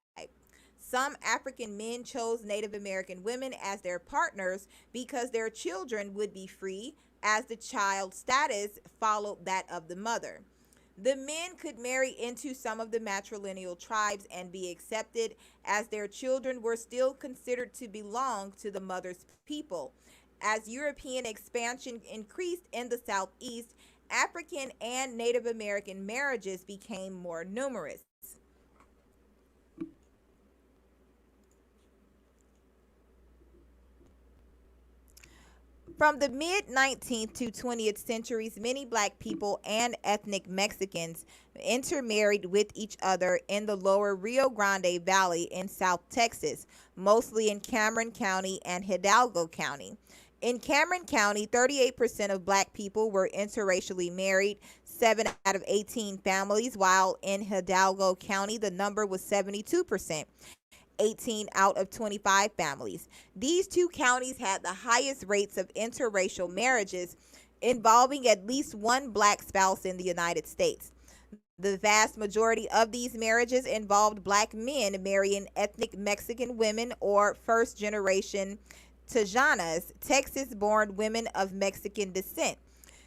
Some African men chose Native American women as their partners because their children would be free, as the child status followed that of the mother. The men could marry into some of the matrilineal tribes and be accepted, as their children were still considered to belong to the mother's people. As European expansion increased in the Southeast, African and Native American marriages became more numerous. From the mid 19th to 20th centuries, many black people and ethnic Mexicans intermarried with each other in the lower Rio Grande Valley in South Texas, mostly in Cameron County and Hidalgo County. In Cameron County, 38% of black people were interracially married, 7 out of 18 families, while in Hidalgo County, the number was 72%. 18 out of 25 families. These two counties had the highest rates of interracial marriages involving at least one black spouse in the United States. The vast majority of these marriages involved black men marrying ethnic Mexican women or first generation Tajanas, Texas born women of Mexican descent.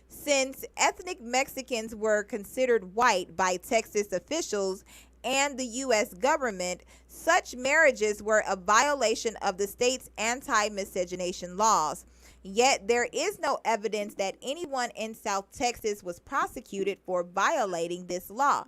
Since ethnic Mexicans were considered white by Texas officials and the U.S. government, such marriages were a violation of the state's anti miscegenation laws. Yet there is no evidence that anyone in South Texas was prosecuted for violating this law.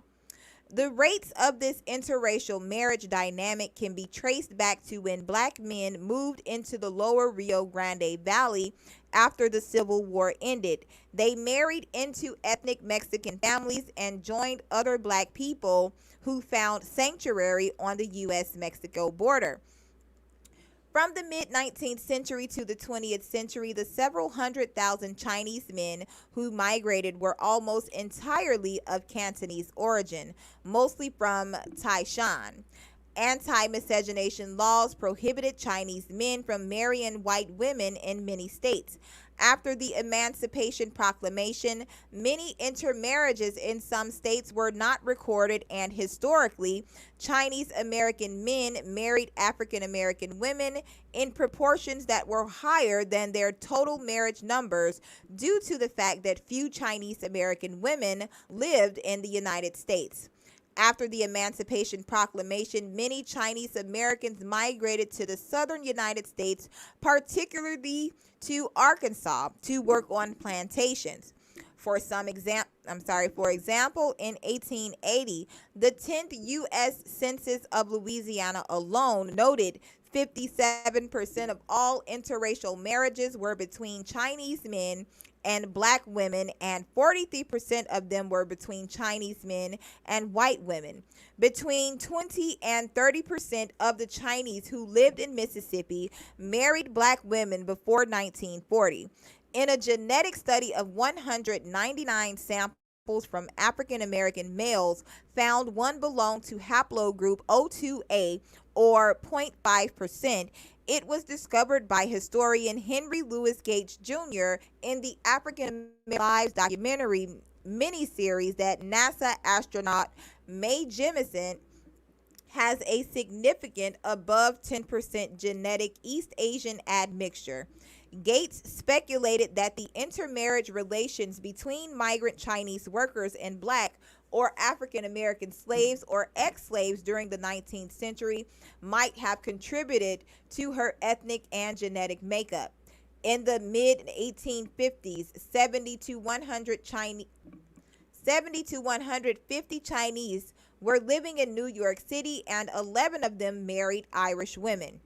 The rates of this interracial marriage dynamic can be traced back to when black men moved into the lower Rio Grande Valley after the Civil War ended. They married into ethnic Mexican families and joined other black people who found sanctuary on the U.S. Mexico border. From the mid 19th century to the 20th century, the several hundred thousand Chinese men who migrated were almost entirely of Cantonese origin, mostly from Taishan. Anti miscegenation laws prohibited Chinese men from marrying white women in many states. After the Emancipation Proclamation, many intermarriages in some states were not recorded, and historically, Chinese American men married African American women in proportions that were higher than their total marriage numbers due to the fact that few Chinese American women lived in the United States. After the Emancipation Proclamation, many Chinese Americans migrated to the southern United States, particularly to Arkansas, to work on plantations. For example, in 1880, the 10th U.S. Census of Louisiana alone noted 57% of all interracial marriages were between Chinese men and black women, and 43% of them were between Chinese men and white women. Between 20 and 30% of the Chinese who lived in Mississippi married black women before 1940. In a genetic study of 199 samples from African American males, found one belonged to haplogroup O2A, or 0.5%. It was discovered by historian Henry Louis Gates Jr. in the African American Lives documentary miniseries that NASA astronaut Mae Jemison has a significant above 10% genetic East Asian admixture. Gates speculated that the intermarriage relations between migrant Chinese workers and black or African American slaves or ex slaves during the 19th century might have contributed to her ethnic and genetic makeup. In the mid 1850s, 70 to 150 Chinese were living in New York City, and 11 of them married Irish women.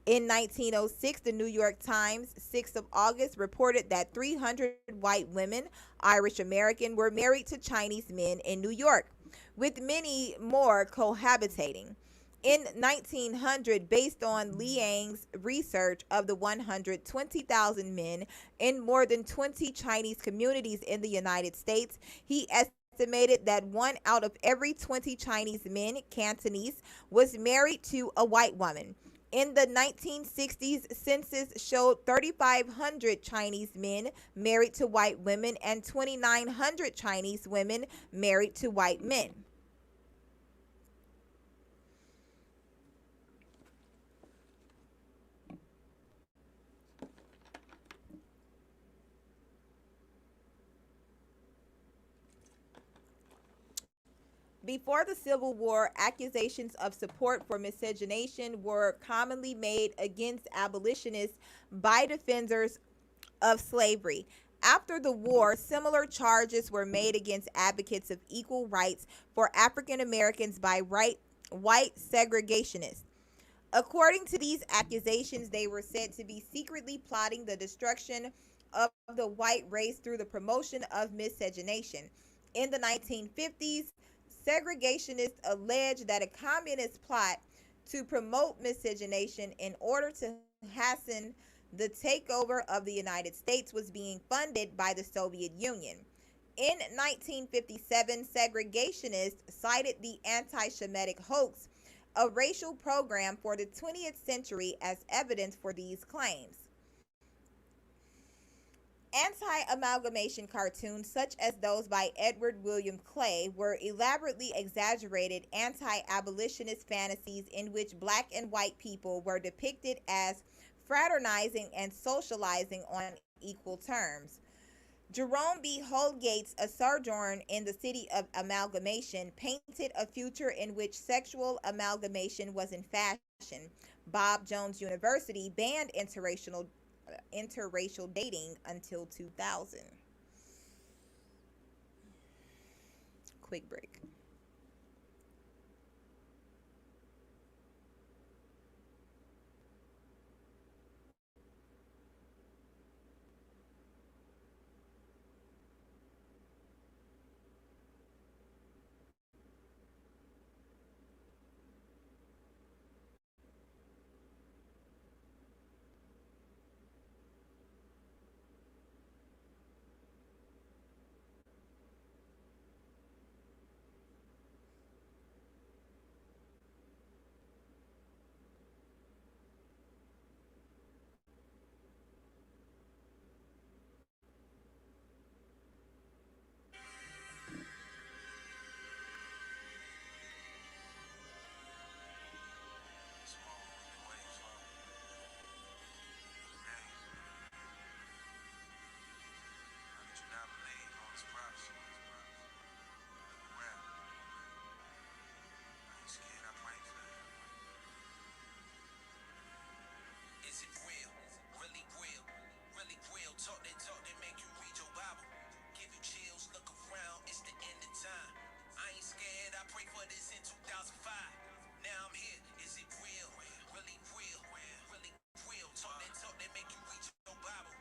In 1906, the New York Times, 6th of August, reported that 300 white women, Irish American, were married to Chinese men in New York, with many more cohabitating. In 1900, based on Liang's research of the 120,000 men in more than 20 Chinese communities in the United States, he estimated that 1 out of every 20 Chinese men, Cantonese, was married to a white woman. In the 1960s, census showed 3,500 Chinese men married to white women and 2,900 Chinese women married to white men. Before the Civil War, accusations of support for miscegenation were commonly made against abolitionists by defenders of slavery. After the war, similar charges were made against advocates of equal rights for African Americans by white segregationists. According to these accusations, they were said to be secretly plotting the destruction of the white race through the promotion of miscegenation. In the 1950s, segregationists alleged that a communist plot to promote miscegenation in order to hasten the takeover of the United States was being funded by the Soviet Union. In 1957, segregationists cited the anti Semitic hoax, a racial program for the 20th century, as evidence for these claims. Anti amalgamation cartoons, such as those by Edward William Clay, were elaborately exaggerated anti abolitionist fantasies in which black and white people were depicted as fraternizing and socializing on equal terms. Jerome B. Holgate's A Sojourn in the City of Amalgamation painted a future in which sexual amalgamation was in fashion. Bob Jones University banned interracial dating until 2000. Quick break. Is it real? Really real? Really real? Talk that make you read your Bible. Give you chills, look around, it's the end of time. I ain't scared, I pray for this in 2005. Now I'm here, is it real? Really real? Really real? Talk that make you read your Bible.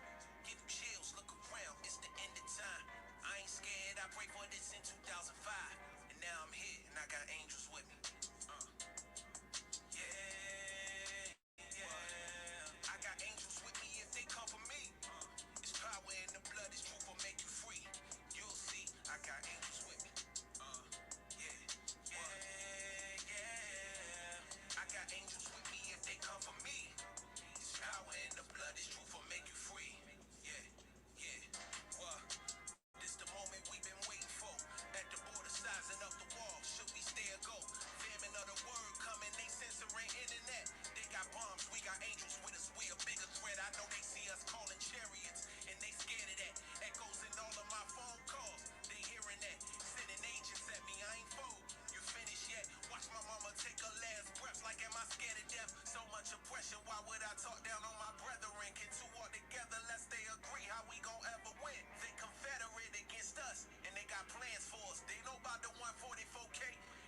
Give you chills, look around, it's the end of time. I ain't scared, I pray for this in 2005. And now I'm here, and I got angels with me. Yeah, yeah. I got angels with me if they come for me. It's power in the blood, it's truth will make you free. You'll see, I got angels with me. Yeah, yeah, yeah. I got angels with me if they come for me. It's power in the blood, it's truth will make you free. Yeah, yeah. What? This the moment we've been waiting for. At the border, sizing up the wall. Should we stay or go? Famine of the word coming, they censoring internet. They got bombs, we got angels with us. We a bigger threat. I know they see us calling chariots, and they scared of that. Echoes in all of my phone calls. They hearing that. Sending agents at me, I ain't fooled. You finished yet? Watch my mama take her last breath. Like, am I scared of death? So much oppression, why would I talk down on my brethren? Can two walk together? Let's stay agree. How we gon' ever win? They confederate against us, and they got plans for us. They know about the 144K,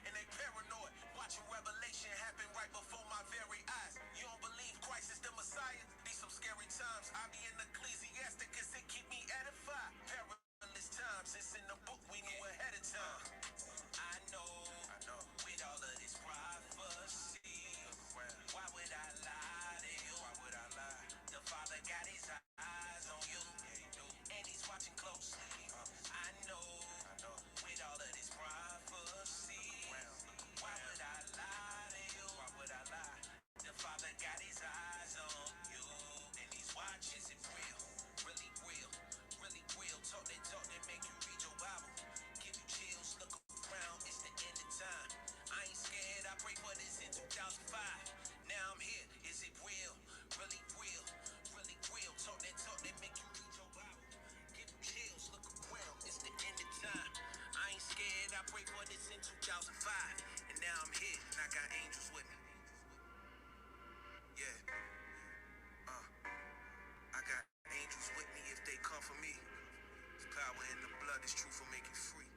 and they paranoid. Watching revelation happen right before my very eyes. You don't believe Christ is the Messiah? These some scary times. I be in Ecclesiasticus, it keep me edified. Perilous times, it's in the book we knew ahead of time. I know, with all of this prophecy, why would I lie to you? Why would I lie? The Father got his eyes on you, and he's watching closely. I know, with all of this prophecy, why would I lie to you? Why would I lie? The Father got his eyes on you, and he's watching. Is it real? Really real? Really real? Talk that make you read your Bible. Give you chills, look around, it's the end of time. I ain't scared, I pray for this in 2005. Now I'm here, is it real? Really real? Really real? Talk that make you read your Bible. Give you chills, look around, it's the end of time. I ain't scared, I pray for this in 2005. And now I'm here, and I got angels with me. Yeah, I got angels with me if they come for me. It's power in the blood, it's truth will make you free.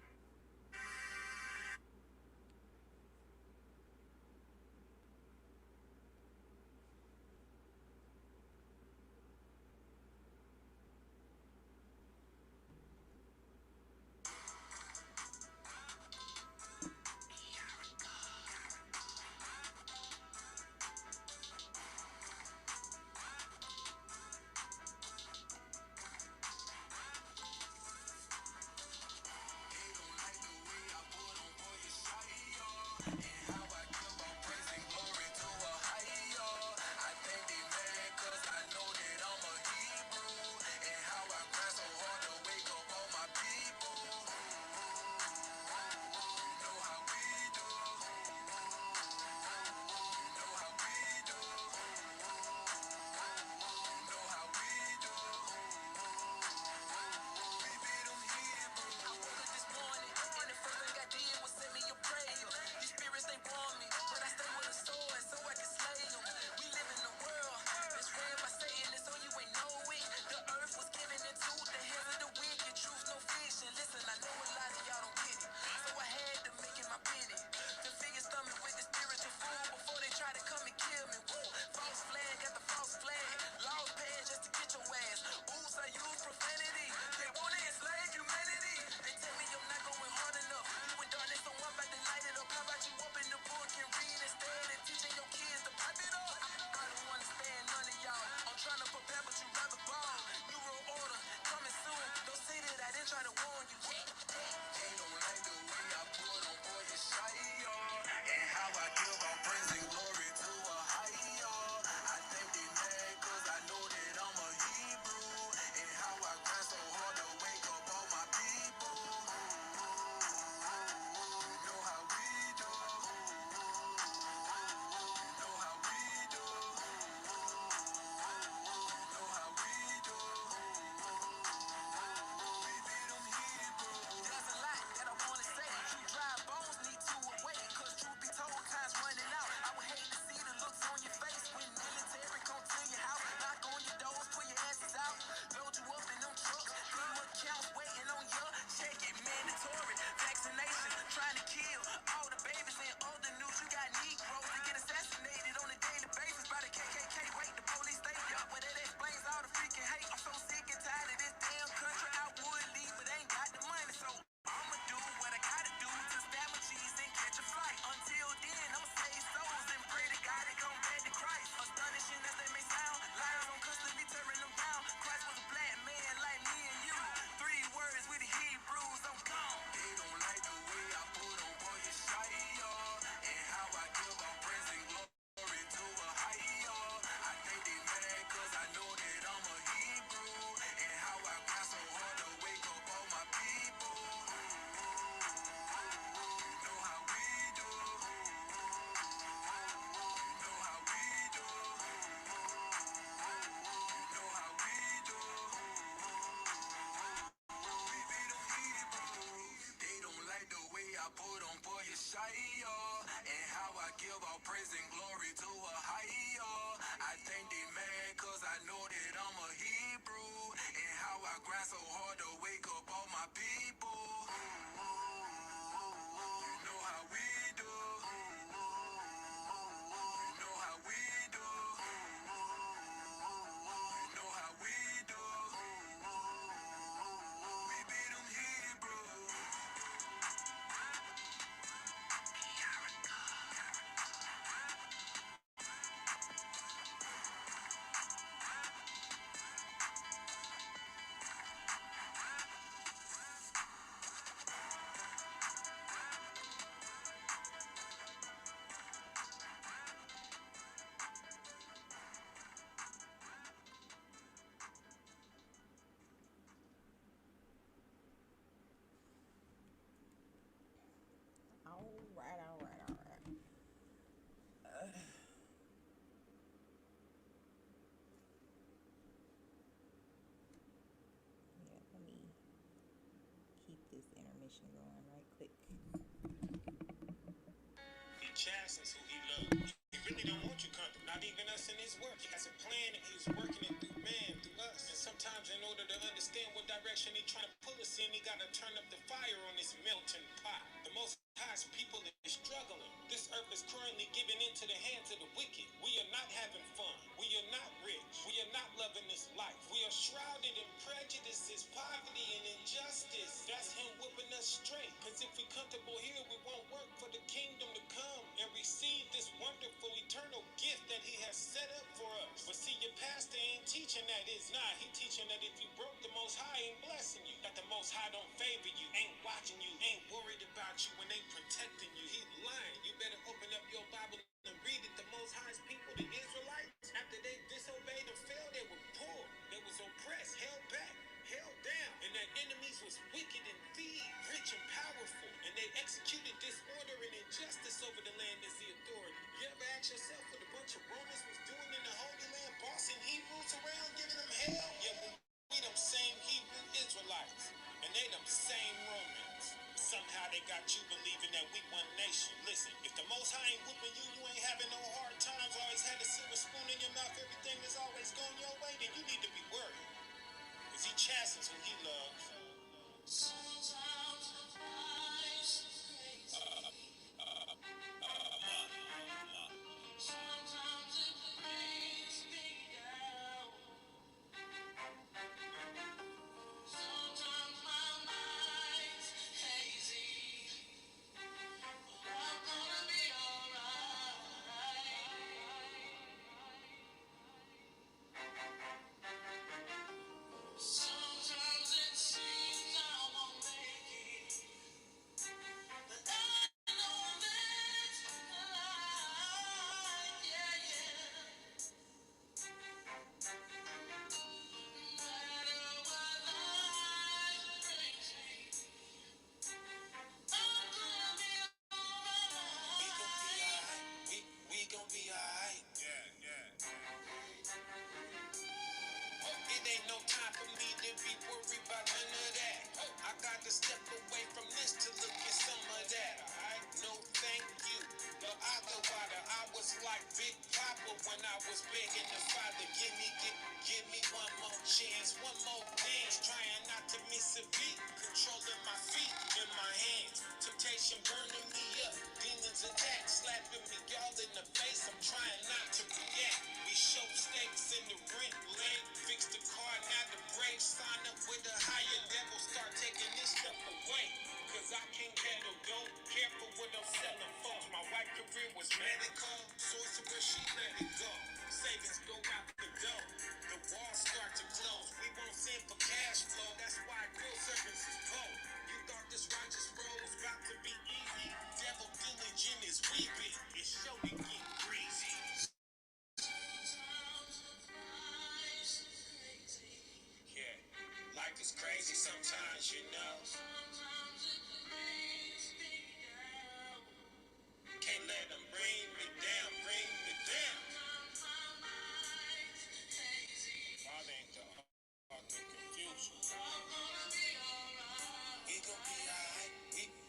praise and glory to a higher. I think they mad cause I know that I'm a Hebrew. And how I grind so hard to wake up all my people. You know how we do. You know how we do. You know how we do. We beat them Hebrews. All right, all right, all right. Yeah, let me keep this intermission going right quick. He chastens who he loves. He really don't want you comfortable. Not even us in his work. He has a plan and he's working it through man, through us. And sometimes in order to understand what direction he's trying to pull us in, he gotta turn up the fire on this melting pot. The most high's people is struggling. This earth is currently giving into the hands of the wicked. We are not having fun. We are not rich. We are not loving this life. We are shrouded in prejudices, poverty, and injustice. That's him whipping us straight. Cause if we comfortable here, we won't work for the kingdom to come and receive this wonderful eternal gift that he has set up for us. But see, your pastor ain't teaching that. He teaching that if you broke, the Most High ain't blessing you. That the Most High don't favor you, ain't watching you, ain't worried about you when they protecting you. He lying. You better open up your Bible and read it. The Most High's people, the Israelites, after they disobeyed and failed, they were poor. They was oppressed, held back, held down. And their enemies was wicked and thieves, rich and powerful. And they executed disorder and injustice over the land as the authority. You ever ask yourself what a bunch of Romans was doing in the Holy Land, bossing Hebrews around, giving them hell? Yeah, well, we them same Hebrew Israelites. And they them same Romans. Somehow they got you believing that we one nation. Listen, if the Most High ain't whooping you, you ain't having no hard times, always had a silver spoon in your mouth, everything is always going your way, then you need to be worried. Because he chastens who he loves. Sometimes life's crazy. Sometimes it brings me down. Sometimes my mind's hazy. But I'm gonna be alright. Sometimes it seems I won't make it, but I know that's a lie. Yeah, yeah. No matter what life brings me, I'm gonna be alright. We gon' be alright. We gon' be alright. Yeah, yeah. It ain't no time for me to be worried about none of that. I got to step away from this to look at some of that. Alright, no thank you. But I go water. I was like Big Papa when I was begging the Father, give me one more chance, one more dance. Trying not to miss a beat, controlling my feet in my hands. Temptation burning me up, demons attack, slapping me all in the face. I'm trying not to react. We show stakes in the rent lane. Fix the car, now the brakes. Sign up with a higher level, start taking this stuff away. Cause I can't handle dope. Careful what I'm selling folks. My white career was medical. Sorcerer, she let it go. Savings go out the door. The walls start to close. We won't send for cash flow. That's why real servants is poor. You thought this righteous road was about to be easy. Devil diligent is weeping. It's sure to get greasy. Yeah, life is crazy sometimes, you know. Sometimes it brings me down. Can't let them bring me down, bring me down. Sometimes my mind's hazy. Father ain't the author of confusion. I'm gonna be alright. We gon' be alright.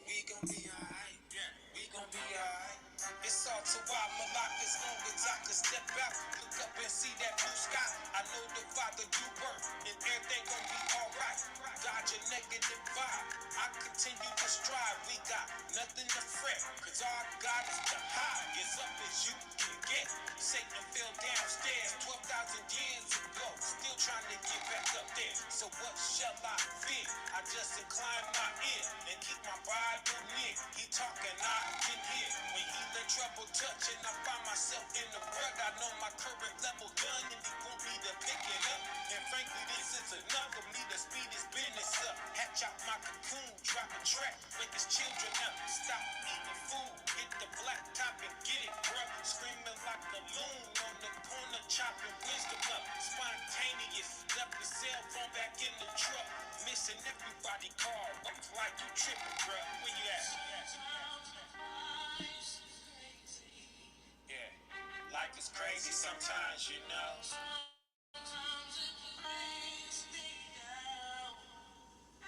We gon' be alright. Yeah, we gon' be alright. It's all to our as long as I can step out, look up and see that blue sky. I know the Father do work, and everything gon' be alright. Dodge a negative vibe, I continue to strive. We got nothing to fret, cause our God is the highest up as you can get. Satan fell downstairs 12,000 years ago, still trying to get back up there. So what shall I fear? I just incline my ear and keep my Bible near. He talking, I can hear. When he let trouble touch and I find myself in the world, I know my current level done and he want me to pick it up. And frankly, this is enough for me to speed his business up. Hatch out my cocoon, drop a track, wake his children up. Stop eating food, hit the black top and get it, bruh. Screaming like a loon on the corner, chopping wisdom up. Spontaneous, left the cell phone back in the truck. Missing everybody call, what's like you tripping, bruh? Where you at? Yeah, life is crazy sometimes, you know.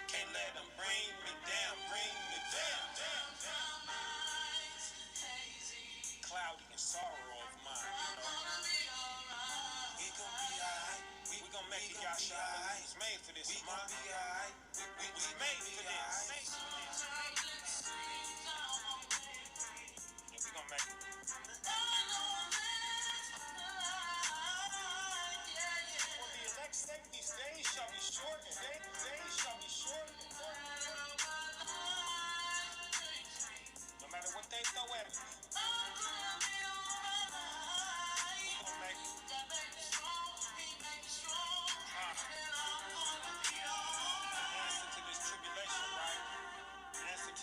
Can't let them bring me down, bring me down. Cloudy and sorrow of mine, you know. We gon' be alright. We gon' make it, y'all. We was made for this, we gon' be alright. We was made for this. Yeah, we gon' make it. For the elect sake, these days shall be shortened. Days shall be shortened. No matter what they throw at us, we gon' make it. The answer to this tribulation, right? The answer to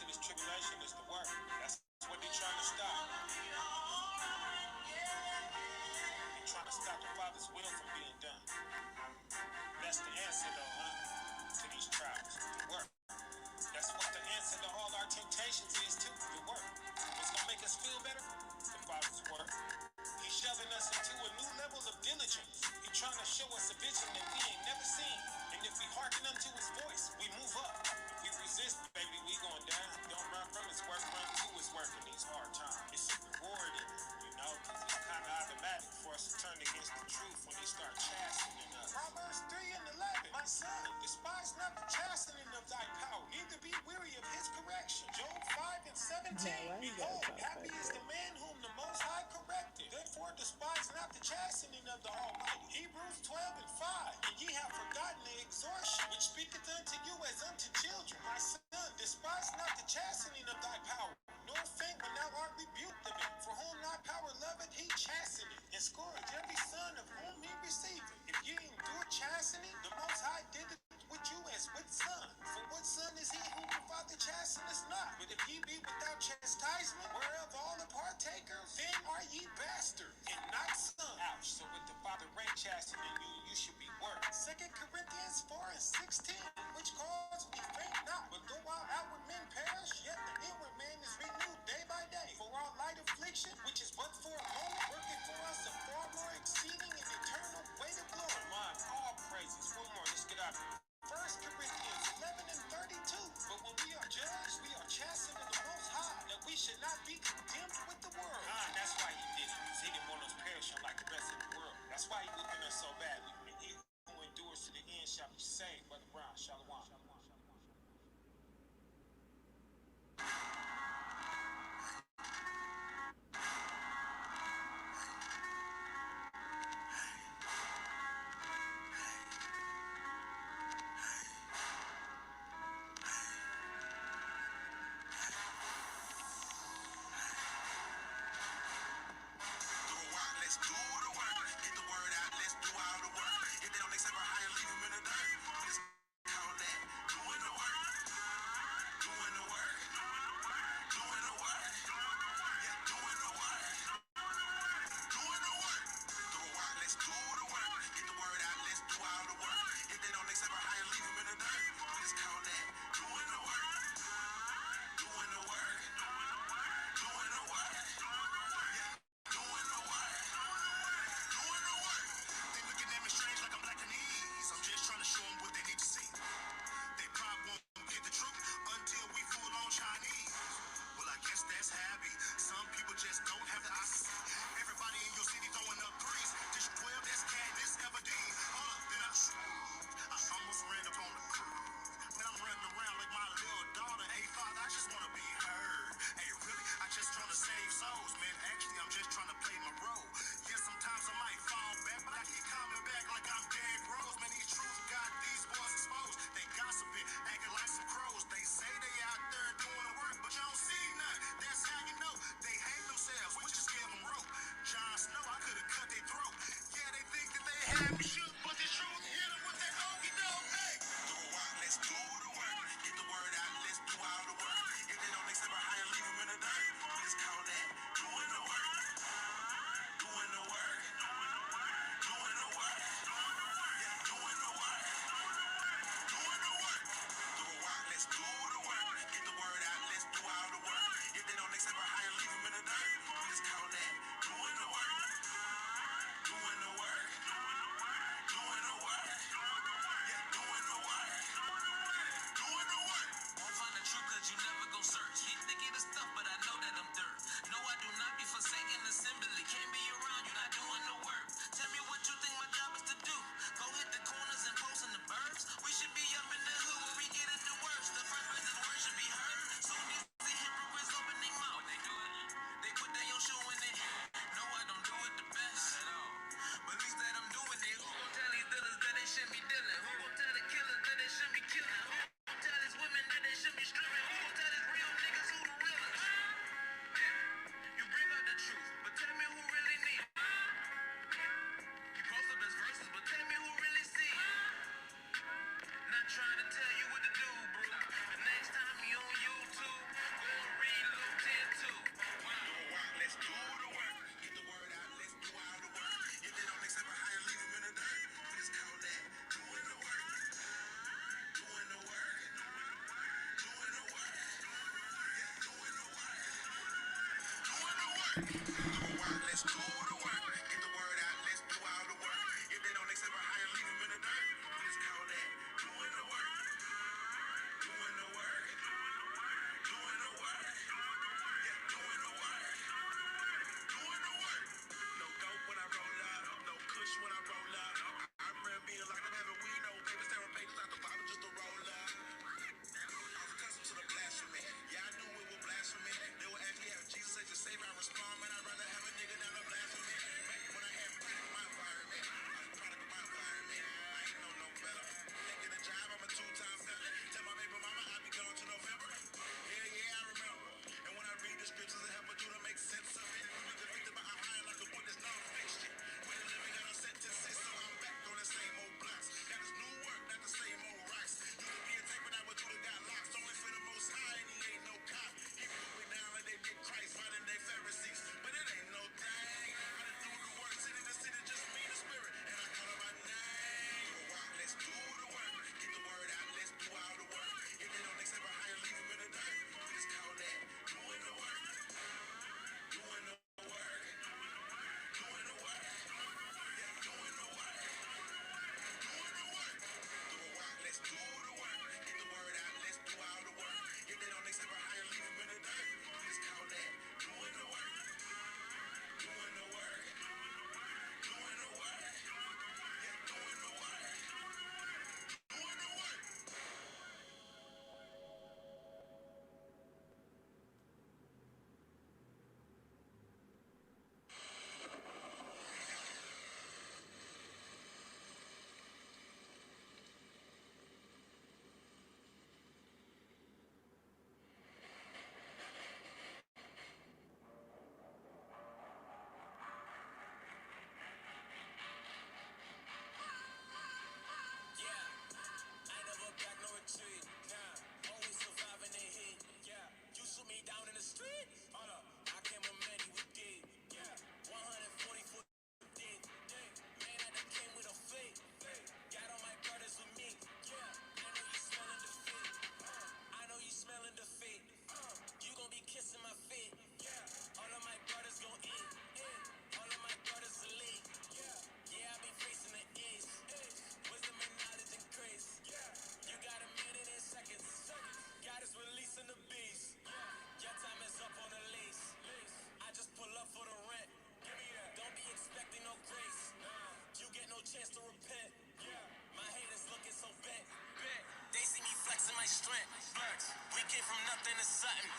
came from nothing to something.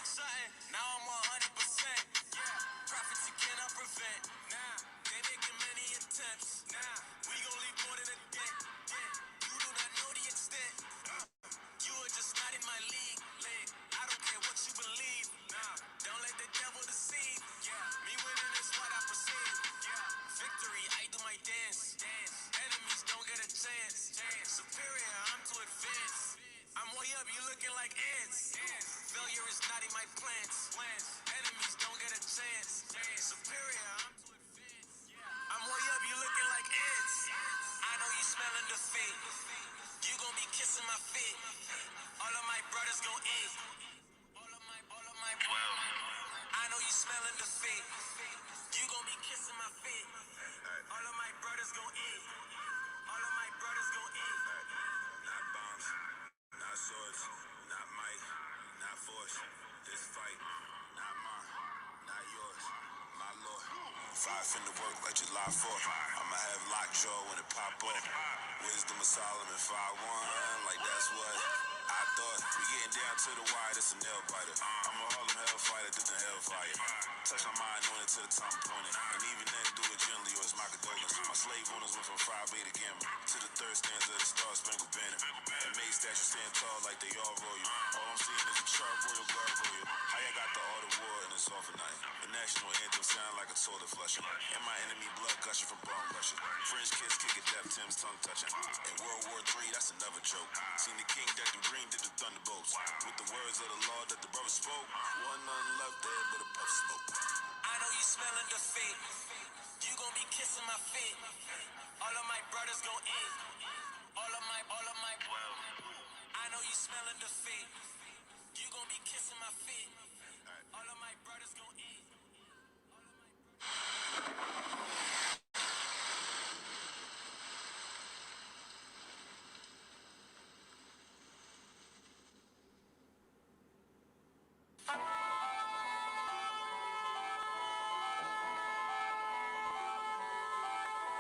Now I'm 100%. Profits you cannot prevent. They making many attempts. We gon' leave more than a dent. You do not know the extent. You are just not in my league. I don't care what you believe. Don't let the devil deceive. Me winning is what I perceive. Victory, I do my dance. Enemies don't get a chance. Superior, I'm too advanced. I'm way up, you looking like ants. Failure is not in my plans. Enemies don't get a chance. Superior, I'm way up, you looking like ants. I know you smelling defeat. You gon' be kissing my feet. All of my brothers gon' eat. All of my 12. I know you smelling defeat. You gon' be kissing my feet. All of my brothers gon' eat. All of my brothers gon' eat. Not bombs, not swords, not might, not force. This fight, not mine, not yours, my lord. Five finna work like July 4th. I'ma have lockjaw when it pop off. Wisdom of Solomon 5-1, like that's what I thought. We getting down to the wire, this a nail biter. I'm a Harlem hellfighter, this a hellfire. Touch my mind on it till the time appointed. And even then, do it gently or it's my condolence. My slave owners went from Phi Beta Gamma to the third stanza of the Star Spangled Banner. And made statues stand tall like they all royal. All I'm seeing is a charbroil gargoyle. How y'all got the art of war and it's off at night? The national anthem sound like a toilet flusher. And my enemy blood gushing from bone rushes. French kiss kicking deaf Tim's tongue touching. In World War III, that's another joke. Seen the king deck the green did the thunderbolts. With the words of the law that the brother spoke. Wasn't nothing left there but a puff of smoke. I know you smelling defeat. You gon' be kissing my feet. All of my brothers gon' eat. All of my 12. I know you smelling defeat. You gon' be kissing my feet. All of my brothers gon' eat.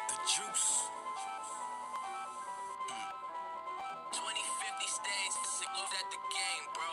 The juice. 2050 stays single at the game, bro.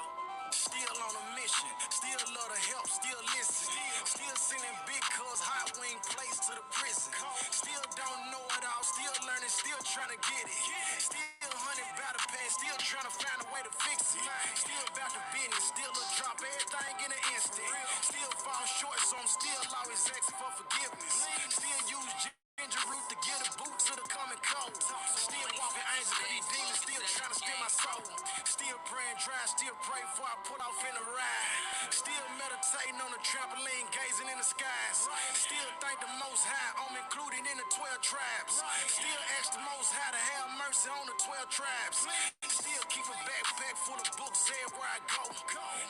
Still on a mission, still love to help, still listen. Still sending big cuz hot wing plates to the prison. Still don't know it all, still learning, still trying to get it. Still hunting battle pass, still trying to find a way to fix it. Still about the business, still a drop everything in an instant. Still fall short, so I'm still always asking for forgiveness. Still use ginger root to get a boot to the common cold. Still walking angels, but these demons still trying to steal my soul. Still praying dry, still pray before I put off in the ride. Still meditating on the trampoline, gazing in the skies. Still thank the Most High, I'm included in the 12 tribes. Still ask the Most High to have mercy on the 12 tribes. Still keep a backpack full of books everywhere I go.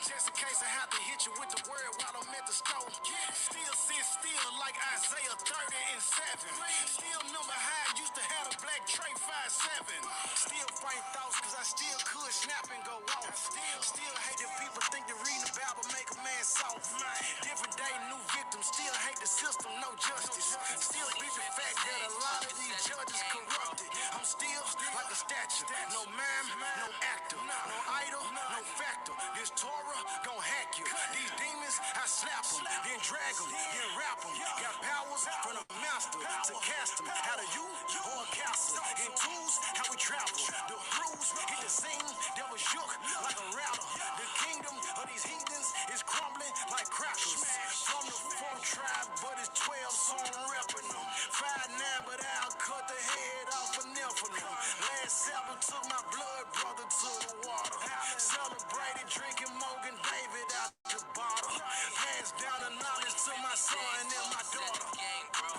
Just in case I have to hit you with the word while I'm at the store. Still sit still like Isaiah 30 and 7. Still number high, used to have a black tray 5-7. Still fight thoughts cause I still could snap and go off. Still hate that people think that reading the Bible make a man soft. Different day, new victims. Still hate the system, no justice. Still beat the fact that a lot of these judges corrupted. I'm still like a statue. No mime, no actor. No idol, no factor. This Torah gon' hack you. These demons, I slap them, then drag them, then rap them. Got powers from the master to cast them out of you or a castle. In tools, how we travel. The bruise hit the scene, devil shook like a rattle. The kingdom of these heathens is crumbling like crackers. From the fourth tribe, but it's 12, so I'm repping them. 5'9", but I'll cut the head off a nail from them. Last Sabbath took my blood brother to the water. Celebrated drinking Morgan David out the bottle. Passed down the knowledge to my son and my daughter.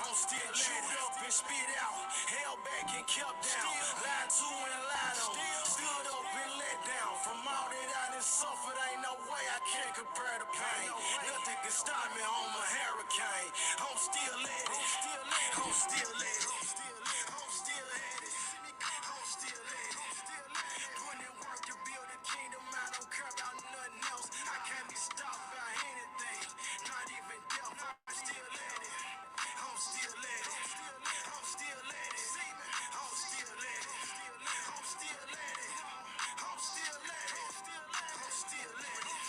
I'm still chewed up and spit out. Held back and kept down. Lied to and lied on. Stood up and let down. From all that I done suffered, ain't no way I can't compare the pain. Nothing can stop me on my hurricane. I'm still at it. I'm still at it. I'm still at it. I'm still at it. Putting in work to build a kingdom. I don't care about nothing else. I can't be stopped by anything. Not even death. I'm still at it. I'm still at it. I'm still at it. I'm still at it. I'm still at it. I'm still at it. I'm still at it.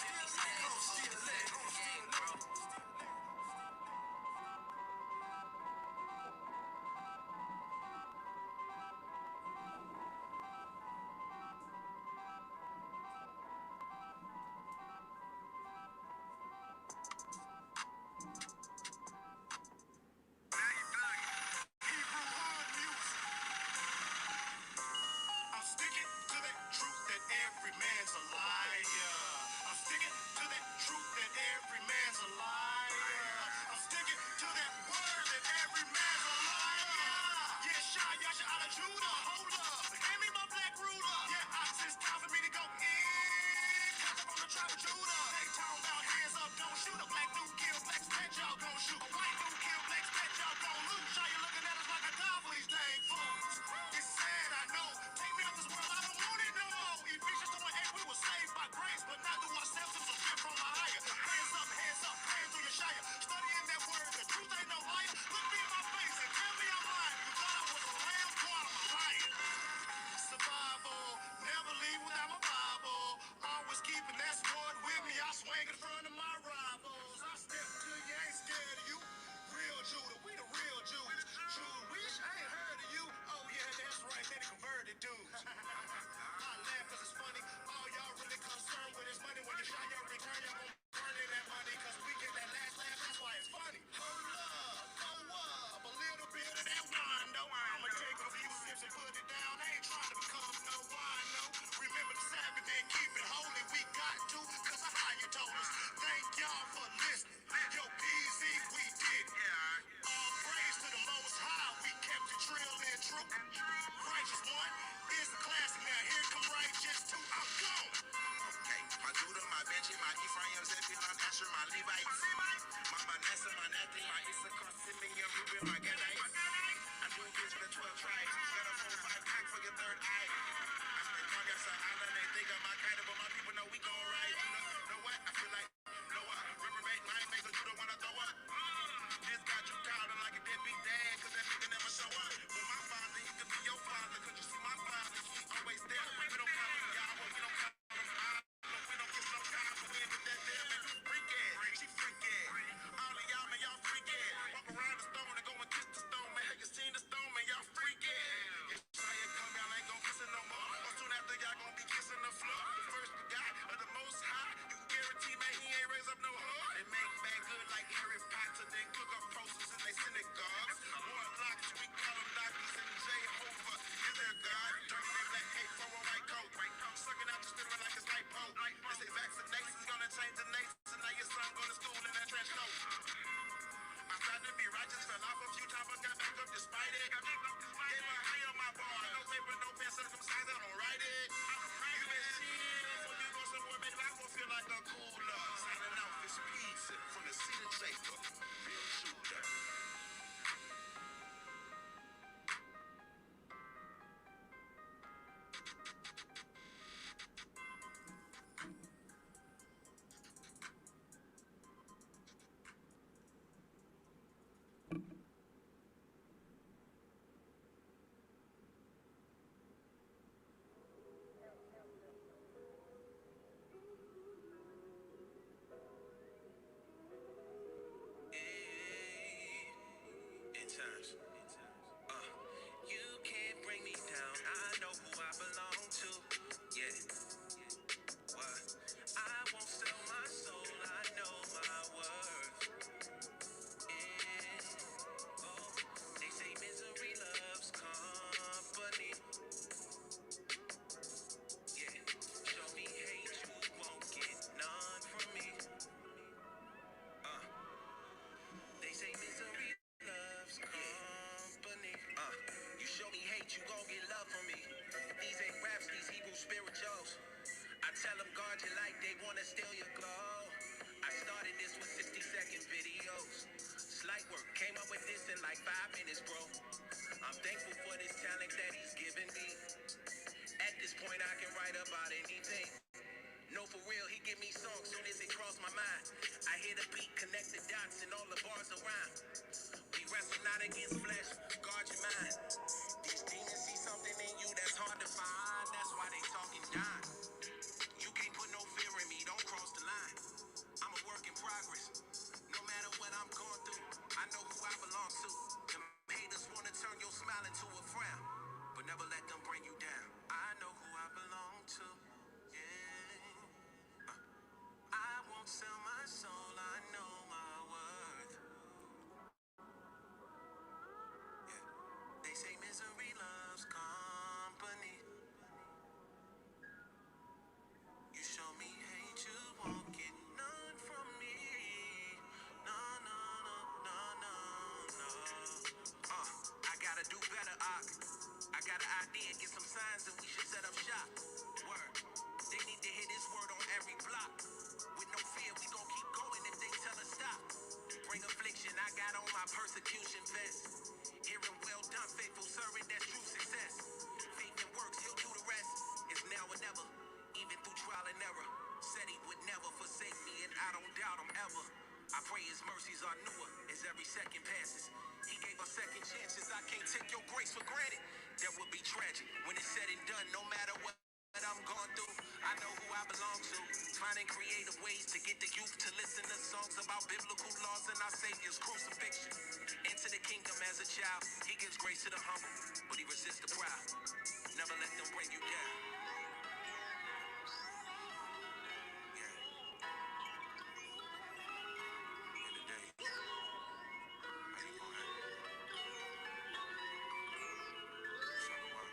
I do a bitch with a 12 tracks. Got a 4-5 pack for your third eye. I spent August on island, they think I'm Al Qaeda, but my people know we gon' rise. Know what? I feel like Noah. Reprobate mind makes a you don't wanna throw up. This got you counting like a deadbeat dad, cause that nigga never show up. But my father, he could be your father, cause you see my father, he always there. We don't count on y'all, but we don't count on them eyes. We don't kiss no time, but we ain't with that damn man. Freak ass, she freak ass. All of y'all, man, y'all freak ass. Walk around the stone and go and kiss the stone, man. Have you seen the stone, man? Y'all freak ass. If Shia come, y'all ain't gon' kiss it no more. Or soon after, y'all gon' be kissing the floor. The first begot of the most high. You can guarantee, man, he ain't raise up no hoe. They make bad good like Harry Potter, then cook up posters in they synagogues. Warlocks, we call them doctors in Jehovah. Is there God? Turning their black cape for a white coat. Sucking out your stomach like a snipe poke. They say vaccination's gonna change the nation. Now your son go to school in that trench coat. I tried to be righteous, fell off a few times, but got back up despite it. Gave a high on my bar, no paper, no pen, circumcised, I don't write it. You been seeing when you go somewhere, make life will feel like a cooler. Signing out this pizza from the seat of Jacob. Real shooter. In times. You can't bring me down. I know who I belong to. Yeah. What? I won't sell my soul. I know my worth. Yeah. Oh, they say misery loves company. Yeah. Show me hate, you won't get none from me. Uh, they say misery loves company. You show me hate, you gon' get love from me. These ain't raps, these Hebrew spirituals. I tell them guard your light, they wanna steal your glow. I started this with 60-second videos. Slight work, came up with this in like 5 minutes, bro. I'm thankful for this talent that he's given me. At this point, I can write about anything. No, for real, he give me songs soon as it cross my mind. I hear the beat, connect the dots, and all the bars around. We wrestle not against flesh, guard your mind. These demons see something in you that's hard to find. That's why they talking down. You can't put no fear in me, don't cross the line. I'm a work in progress. No matter what I'm going through, I know who I belong to. Them haters wanna turn your smile into a frown, but never let them bring you down. I know who I belong to. Yeah. I won't sell my soul, I know my worth. Yeah. They say misery loves company. You show me hate, you won't get none from me. No, no, no, no, no, no. I gotta do better, I got an idea, get some signs, and we should set up shop. Word. They need to hear this word on every block. With no fear, we gon' keep going if they tell us stop. Bring affliction, I got on my persecution vest. Hearing well done, faithful servant, that's true success. Faith and works, he'll do the rest. It's now or never, even through trial and error. Said he would never forsake me, and I don't doubt him ever. I pray his mercies are newer as every second passes. He gave us second chances, I can't take your grace for granted. That would be tragic when it's said and done, no matter what I'm going through. I know who I belong to. Finding creative ways to get the youth to listen to songs about biblical laws and our Savior's crucifixion. Enter the kingdom as a child. He gives grace to the humble, but he resists the proud. Never let them bring you down. Yeah, in the day, how you gonna have Shalom.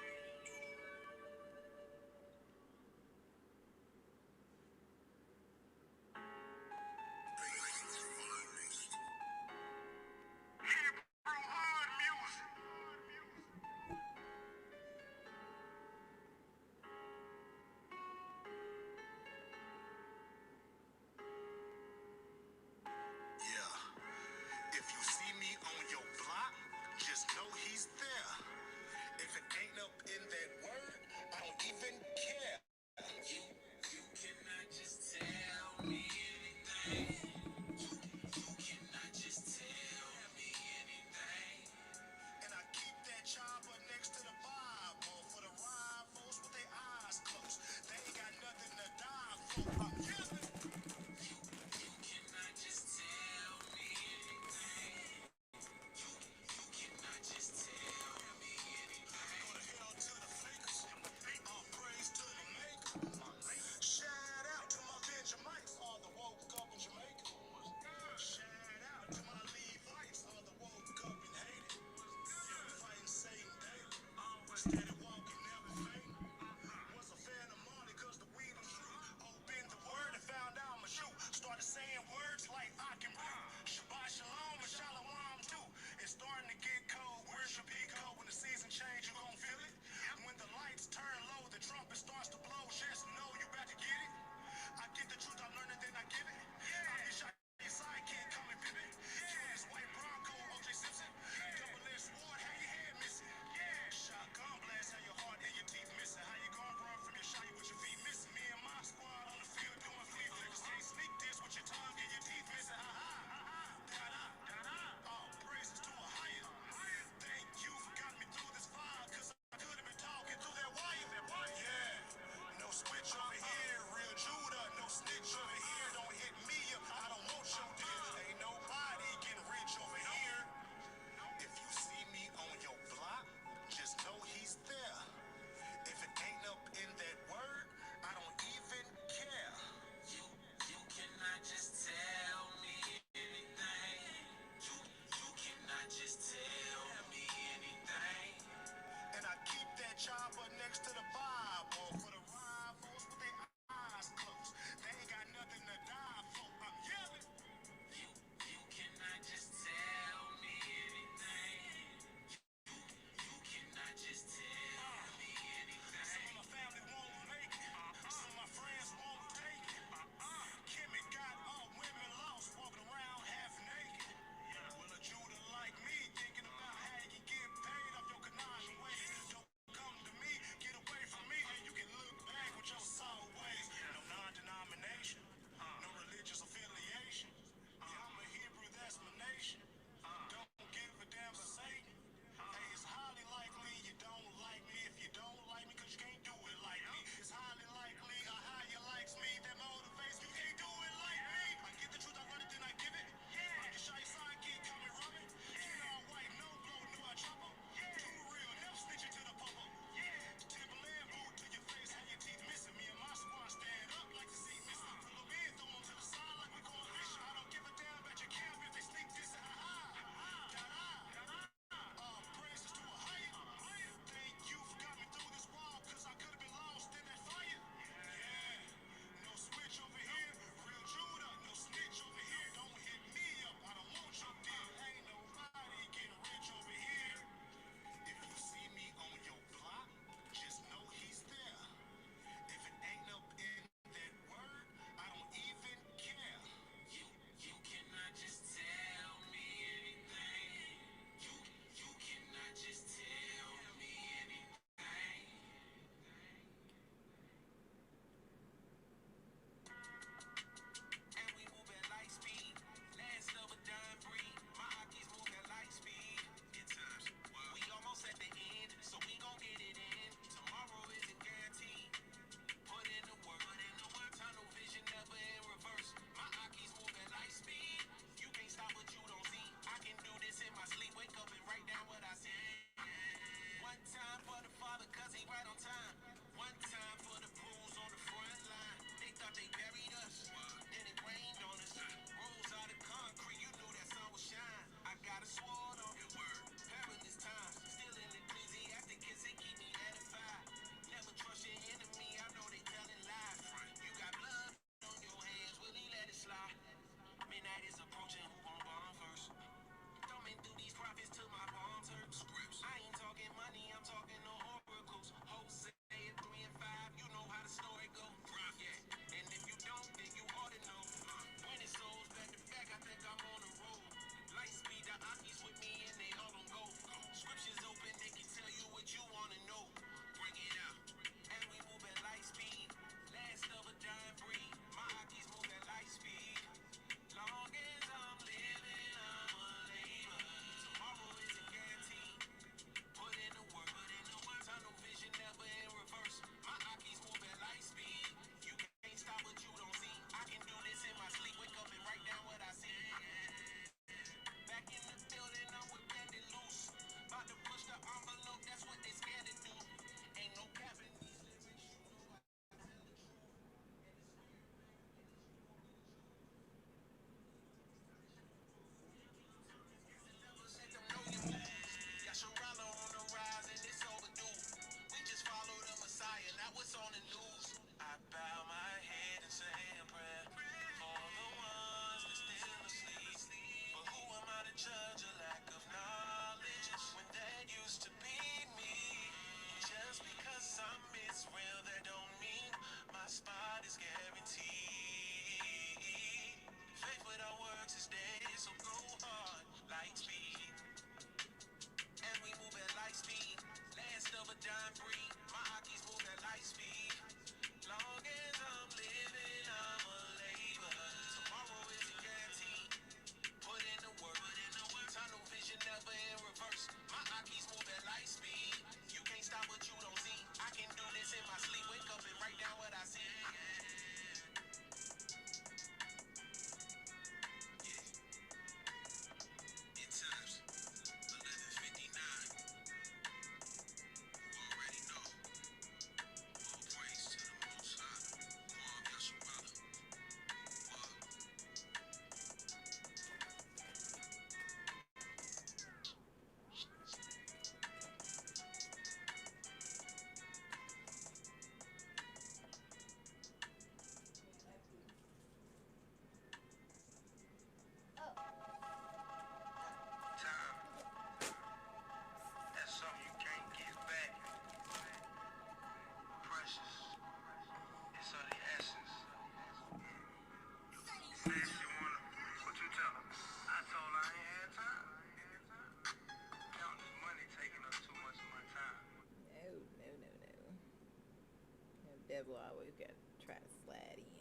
devil always got to try to slide in.